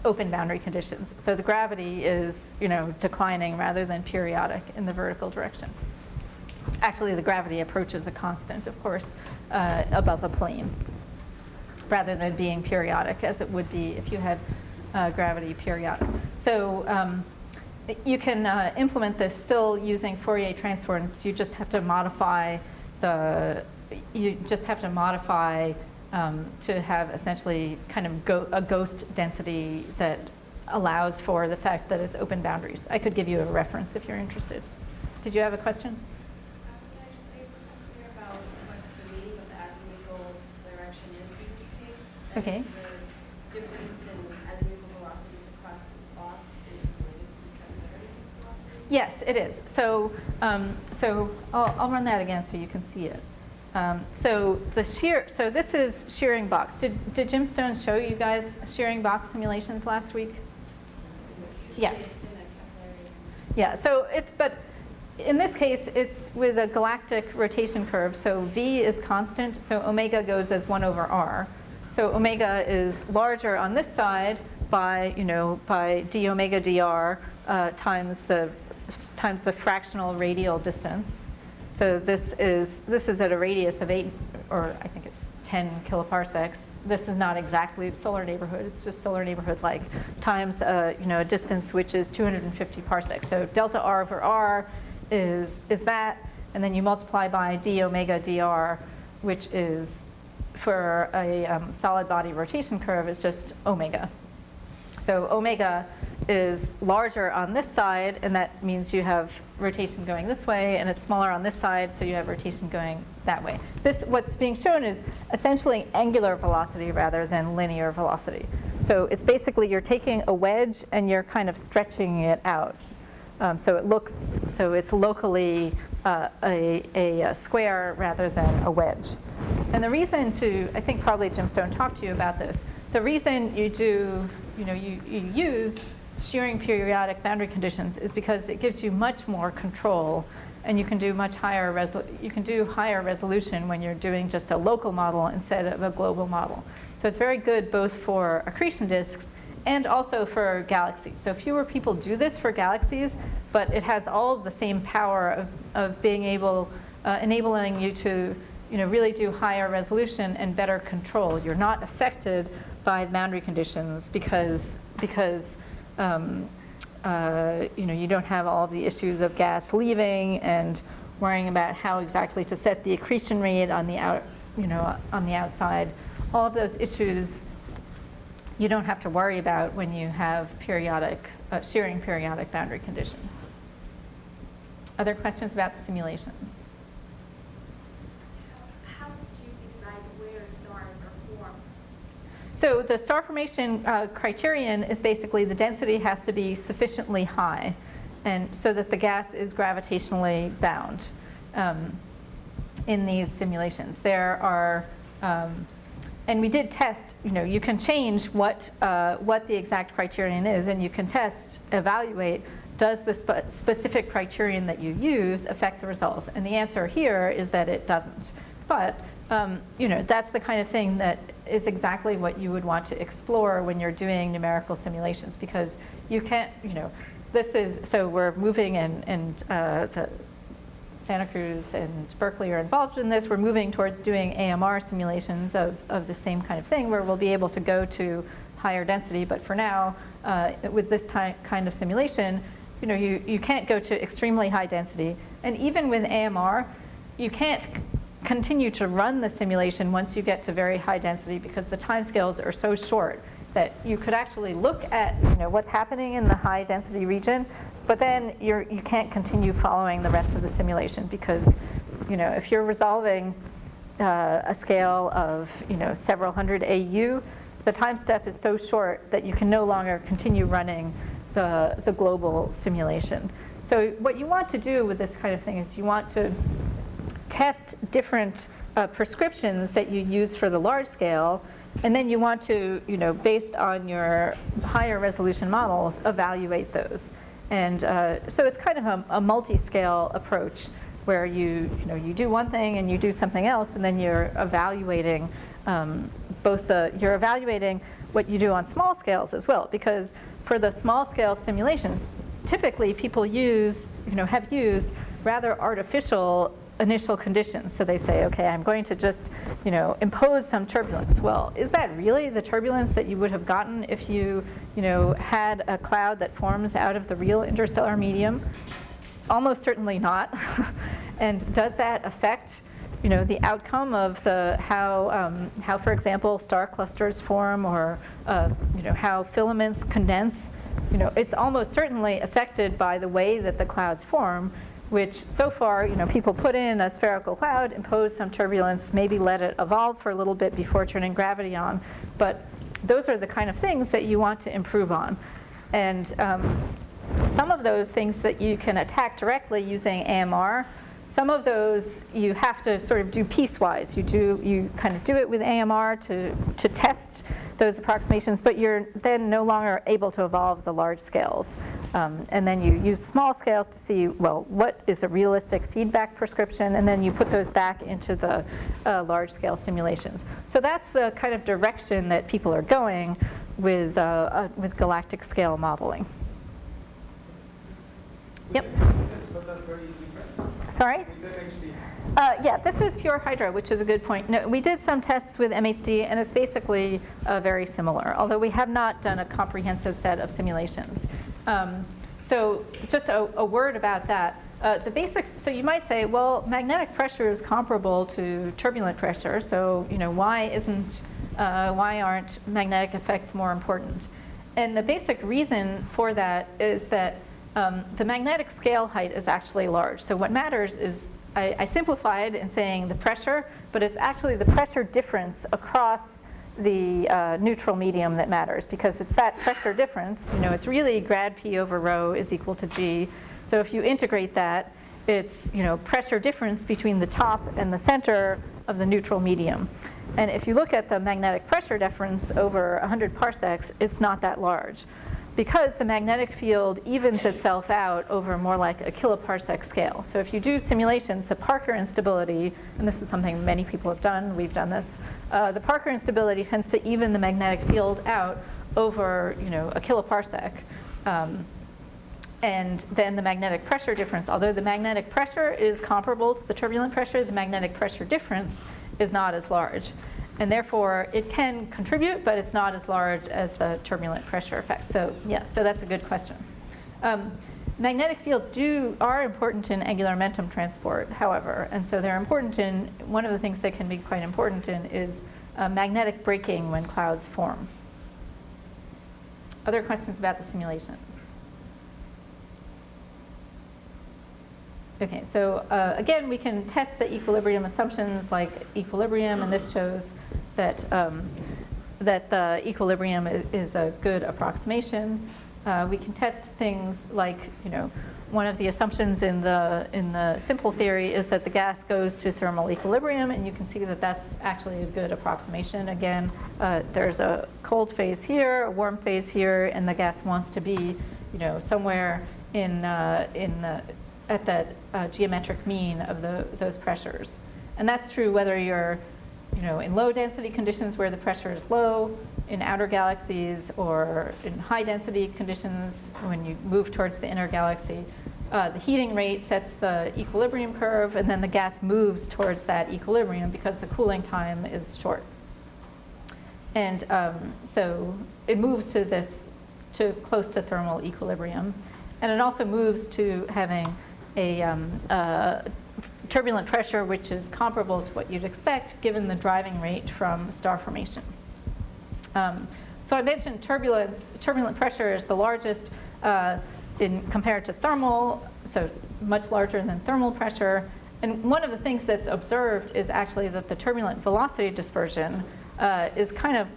open boundary conditions. So the gravity is, declining rather than periodic in the vertical direction. Actually, the gravity approaches a constant, of course, above a plane, rather than being periodic, as it would be if you had gravity periodic. So you can implement this still using Fourier transforms. You just have to modify to have essentially kind of a ghost density that allows for the fact that it's open boundaries. I could give you a reference if you're interested. Did you have a question? Can I just make something clear about what the meaning of the azimuthal direction is in this case? Okay. The difference in azimuthal velocities across this box is related to the capillary velocity? Yes, it is. So, I'll run that again so you can see it. So this is shearing box. Did Jim Stone show you guys shearing box simulations last week? Yeah. It's in a capillary. Yeah. So but in this case, it's with a galactic rotation curve. So V is constant. So omega goes as 1 over r. So omega is larger on this side by d omega dr times the fractional radial distance. So this is at a radius of 8, or I think it's 10 kiloparsecs. This is not exactly solar neighborhood. It's just solar neighborhood-like times a distance which is 250 parsecs. So delta r over r is that, and then you multiply by d omega dr, which is for a solid body rotation curve is just omega. So omega is larger on this side, and that means you have rotation going this way, and it's smaller on this side, so you have rotation going that way. What's being shown is essentially angular velocity rather than linear velocity. So it's basically you're taking a wedge and you're kind of stretching it out. So it's locally a square rather than a wedge. And the reason I think probably Jim Stone talked to you about this, the reason you use shearing periodic boundary conditions is because it gives you much more control, and you can do higher resolution when you're doing just a local model instead of a global model. So it's very good both for accretion disks and also for galaxies. So fewer people do this for galaxies, but it has all the same power of being enabling you to really do higher resolution and better control. You're not affected by boundary conditions because you don't have all the issues of gas leaving and worrying about how exactly to set the accretion rate on the outside. All of those issues you don't have to worry about when you have shearing periodic boundary conditions. Other questions about the simulations? How did you decide where stars are formed? So the star formation criterion is basically the density has to be sufficiently high. and so that the gas is gravitationally bound in these simulations. There are, and we did test, you can change what the exact criterion is, and you can evaluate, does the specific criterion that you use affect the results? And the answer here is that it doesn't. But that's the kind of thing that is exactly what you would want to explore when you're doing numerical simulations, because you can't, this is, so we're moving, and the Santa Cruz and Berkeley are involved in this. We're moving towards doing AMR simulations of the same kind of thing, where we'll be able to go to higher density. But for now, with this kind of simulation, you can't go to extremely high density. And even with AMR, you can't continue to run the simulation once you get to very high density, because the timescales are so short that you could actually look at what's happening in the high density region, but then you can't continue following the rest of the simulation, because if you're resolving a scale of several hundred AU, the time step is so short that you can no longer continue running the global simulation. So what you want to do with this kind of thing is you want to test different prescriptions that you use for the large scale, and then you want to, based on your higher resolution models, evaluate those. And so it's kind of a multi-scale approach, where you do one thing and you do something else, and then you're evaluating you're evaluating what you do on small scales as well, because for the small scale simulations, typically people have used rather artificial initial conditions. So they say, okay, I'm going to just, impose some turbulence. Well, is that really the turbulence that you would have gotten if you, had a cloud that forms out of the real interstellar medium? Almost certainly not. And does that affect, the outcome of how, for example, star clusters form, or, how filaments condense? It's almost certainly affected by the way that the clouds form, which so far, people put in a spherical cloud, impose some turbulence, maybe let it evolve for a little bit before turning gravity on. But those are the kind of things that you want to improve on. And some of those things that you can attack directly using AMR, some of those you have to sort of do piecewise. You kind of do it with AMR to test those approximations, but you're then no longer able to evolve the large scales. And then you use small scales to see, well, what is a realistic feedback prescription, and then you put those back into the large scale simulations. So that's the kind of direction that people are going with galactic scale modeling. Yep. Sorry? Yeah, this is pure hydro, which is a good point. No, we did some tests with MHD, and it's basically very similar, although we have not done a comprehensive set of simulations. So just a word about that. So you might say, well, magnetic pressure is comparable to turbulent pressure, so why aren't magnetic effects more important? And the basic reason for that is that the magnetic scale height is actually large. So what matters is, I simplified in saying the pressure, but it's actually the pressure difference across the neutral medium that matters, because it's that pressure difference. It's really grad P over rho is equal to G. So if you integrate that, it's pressure difference between the top and the center of the neutral medium. And if you look at the magnetic pressure difference over 100 parsecs, it's not that large, because the magnetic field evens itself out over more like a kiloparsec scale. So if you do simulations, the Parker instability, and this is something many people have done, we've done this, the Parker instability tends to even the magnetic field out over a kiloparsec. And then the magnetic pressure difference, although the magnetic pressure is comparable to the turbulent pressure, the magnetic pressure difference is not as large. And therefore, it can contribute, but it's not as large as the turbulent pressure effect. So yeah, so that's a good question. Magnetic fields are important in angular momentum transport, however. And so they're important in, one of the things they can be quite important in is magnetic braking when clouds form. Other questions about the simulations? Okay, so again, we can test the equilibrium assumptions like equilibrium, and this shows that, that the equilibrium is a good approximation. We can test things like, one of the assumptions in the simple theory is that the gas goes to thermal equilibrium, and you can see that that's actually a good approximation. Again, there's a cold phase here, a warm phase here, and the gas wants to be, somewhere at that geometric mean of those pressures. And that's true whether you're, in low density conditions where the pressure is low, in outer galaxies, or in high density conditions when you move towards the inner galaxy. The heating rate sets the equilibrium curve, and then the gas moves towards that equilibrium because the cooling time is short. And so it moves to close to thermal equilibrium. And it also moves to having a turbulent pressure which is comparable to what you'd expect given the driving rate from star formation. So I mentioned turbulence. Turbulent pressure is the largest compared to thermal, so much larger than thermal pressure. And one of the things that's observed is actually that the turbulent velocity dispersion is kind of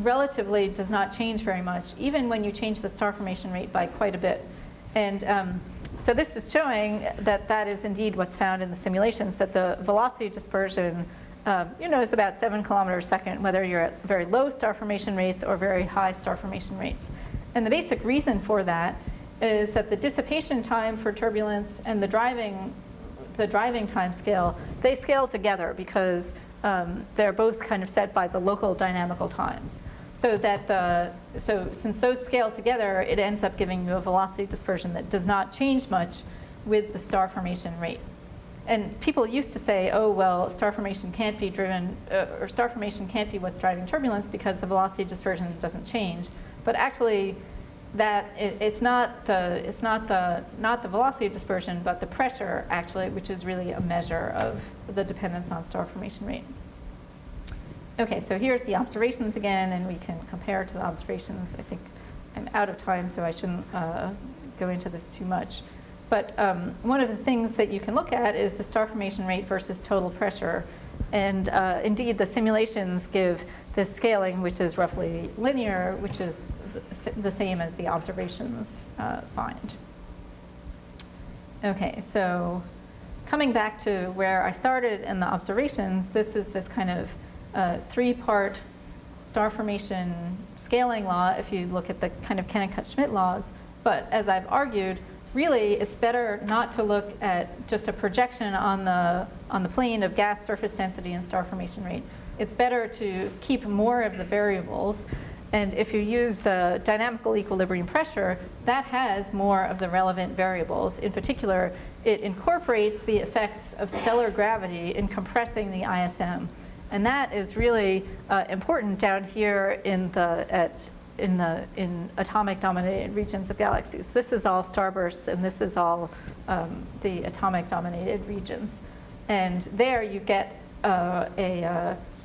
relatively does not change very much, even when you change the star formation rate by quite a bit. And so this is showing that that is indeed what's found in the simulations, that the velocity dispersion is about 7 kilometers a second, whether you're at very low star formation rates or very high star formation rates. And the basic reason for that is that the dissipation time for turbulence and the driving time scale, they scale together because they're both kind of set by the local dynamical times. So since those scale together, it ends up giving you a velocity dispersion that does not change much with the star formation rate. And people used to say, oh, well, star formation can't be driven, or star formation can't be what's driving turbulence because the velocity dispersion doesn't change. But actually, it's not the velocity dispersion, but the pressure actually, which is really a measure of the dependence on star formation rate. Okay, so here's the observations again, and we can compare to the observations. I think I'm out of time, so I shouldn't go into this too much. But one of the things that you can look at is the star formation rate versus total pressure. And indeed, the simulations give this scaling, which is roughly linear, which is the same as the observations find. Okay, so coming back to where I started in the observations, this is this kind of three-part star formation scaling law if you look at the kind of Kennicutt-Schmidt laws. But as I've argued, really it's better not to look at just a projection on the plane of gas surface density and star formation rate. It's better to keep more of the variables. And if you use the dynamical equilibrium pressure, that has more of the relevant variables. In particular, it incorporates the effects of stellar gravity in compressing the ISM. And that is really important down here in atomic dominated regions of galaxies. This is all starbursts, and this is all the atomic dominated regions. And there you get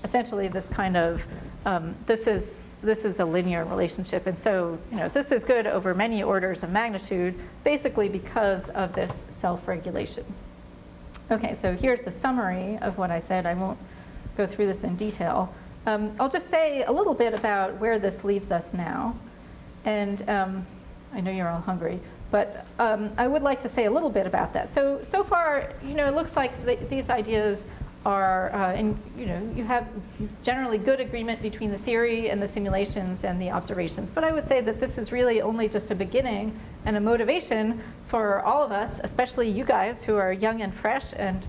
essentially this kind of this is a linear relationship, and so this is good over many orders of magnitude, basically because of this self-regulation. Okay, so here's the summary of what I said. I won't go through this in detail. I'll just say a little bit about where this leaves us now, and I know you're all hungry, but I would like to say a little bit about that. So far, it looks like these ideas are, you have generally good agreement between the theory and the simulations and the observations. But I would say that this is really only just a beginning and a motivation for all of us, especially you guys who are young and fresh and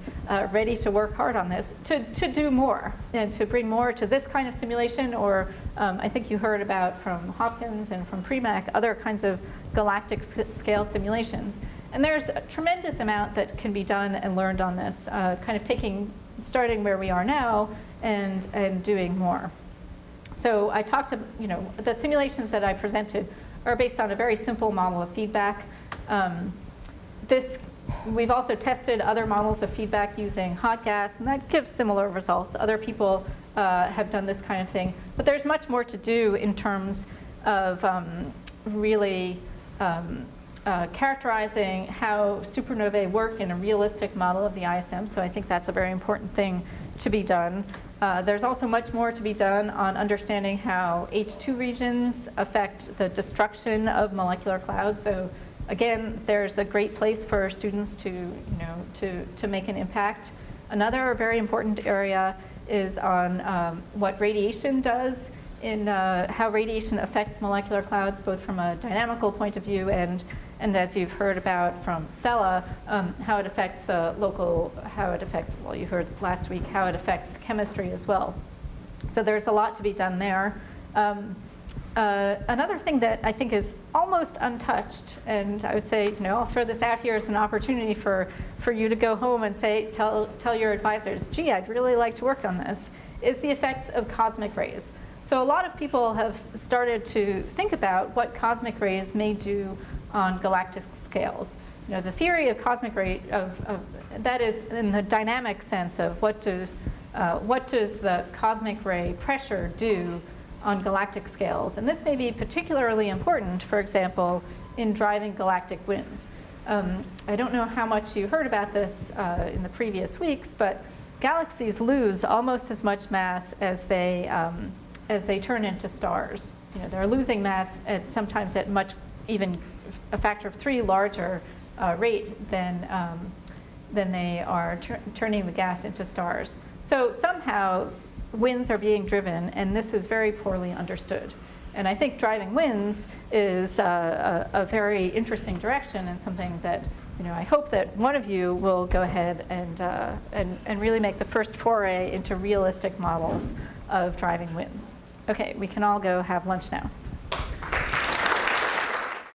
ready to work hard on this, to do more and to bring more to this kind of simulation, or I think you heard about from Hopkins and from Premack, other kinds of galactic scale simulations. And there's a tremendous amount that can be done and learned on this, kind of starting where we are now and doing more. So I talked to, the simulations that I presented are based on a very simple model of feedback. We've also tested other models of feedback using hot gas, and that gives similar results. Other people have done this kind of thing. But there's much more to do in terms of really characterizing how supernovae work in a realistic model of the ISM. So I think that's a very important thing to be done. There's also much more to be done on understanding how H2 regions affect the destruction of molecular clouds. So again, there's a great place for students to make an impact. Another very important area is on what radiation does in how radiation affects molecular clouds, both from a dynamical point of view and as you've heard about from Stella, how it affects well, you heard last week, how it affects chemistry as well. So there's a lot to be done there. Another thing that I think is almost untouched, and I would say, I'll throw this out here as an opportunity for you to go home and tell your advisors, gee, I'd really like to work on this, is the effects of cosmic rays. So a lot of people have started to think about what cosmic rays may do on galactic scales. The theory of cosmic ray, that is in the dynamic sense of what does the cosmic ray pressure do on galactic scales. And this may be particularly important, for example, in driving galactic winds. I don't know how much you heard about this in the previous weeks, but galaxies lose almost as much mass as they turn into stars. They're losing mass sometimes at even a factor of 3 larger rate than they are turning the gas into stars. So somehow winds are being driven, and this is very poorly understood. And I think driving winds is a very interesting direction, and something that I hope that one of you will go ahead and really make the first foray into realistic models of driving winds. Okay, we can all go have lunch now.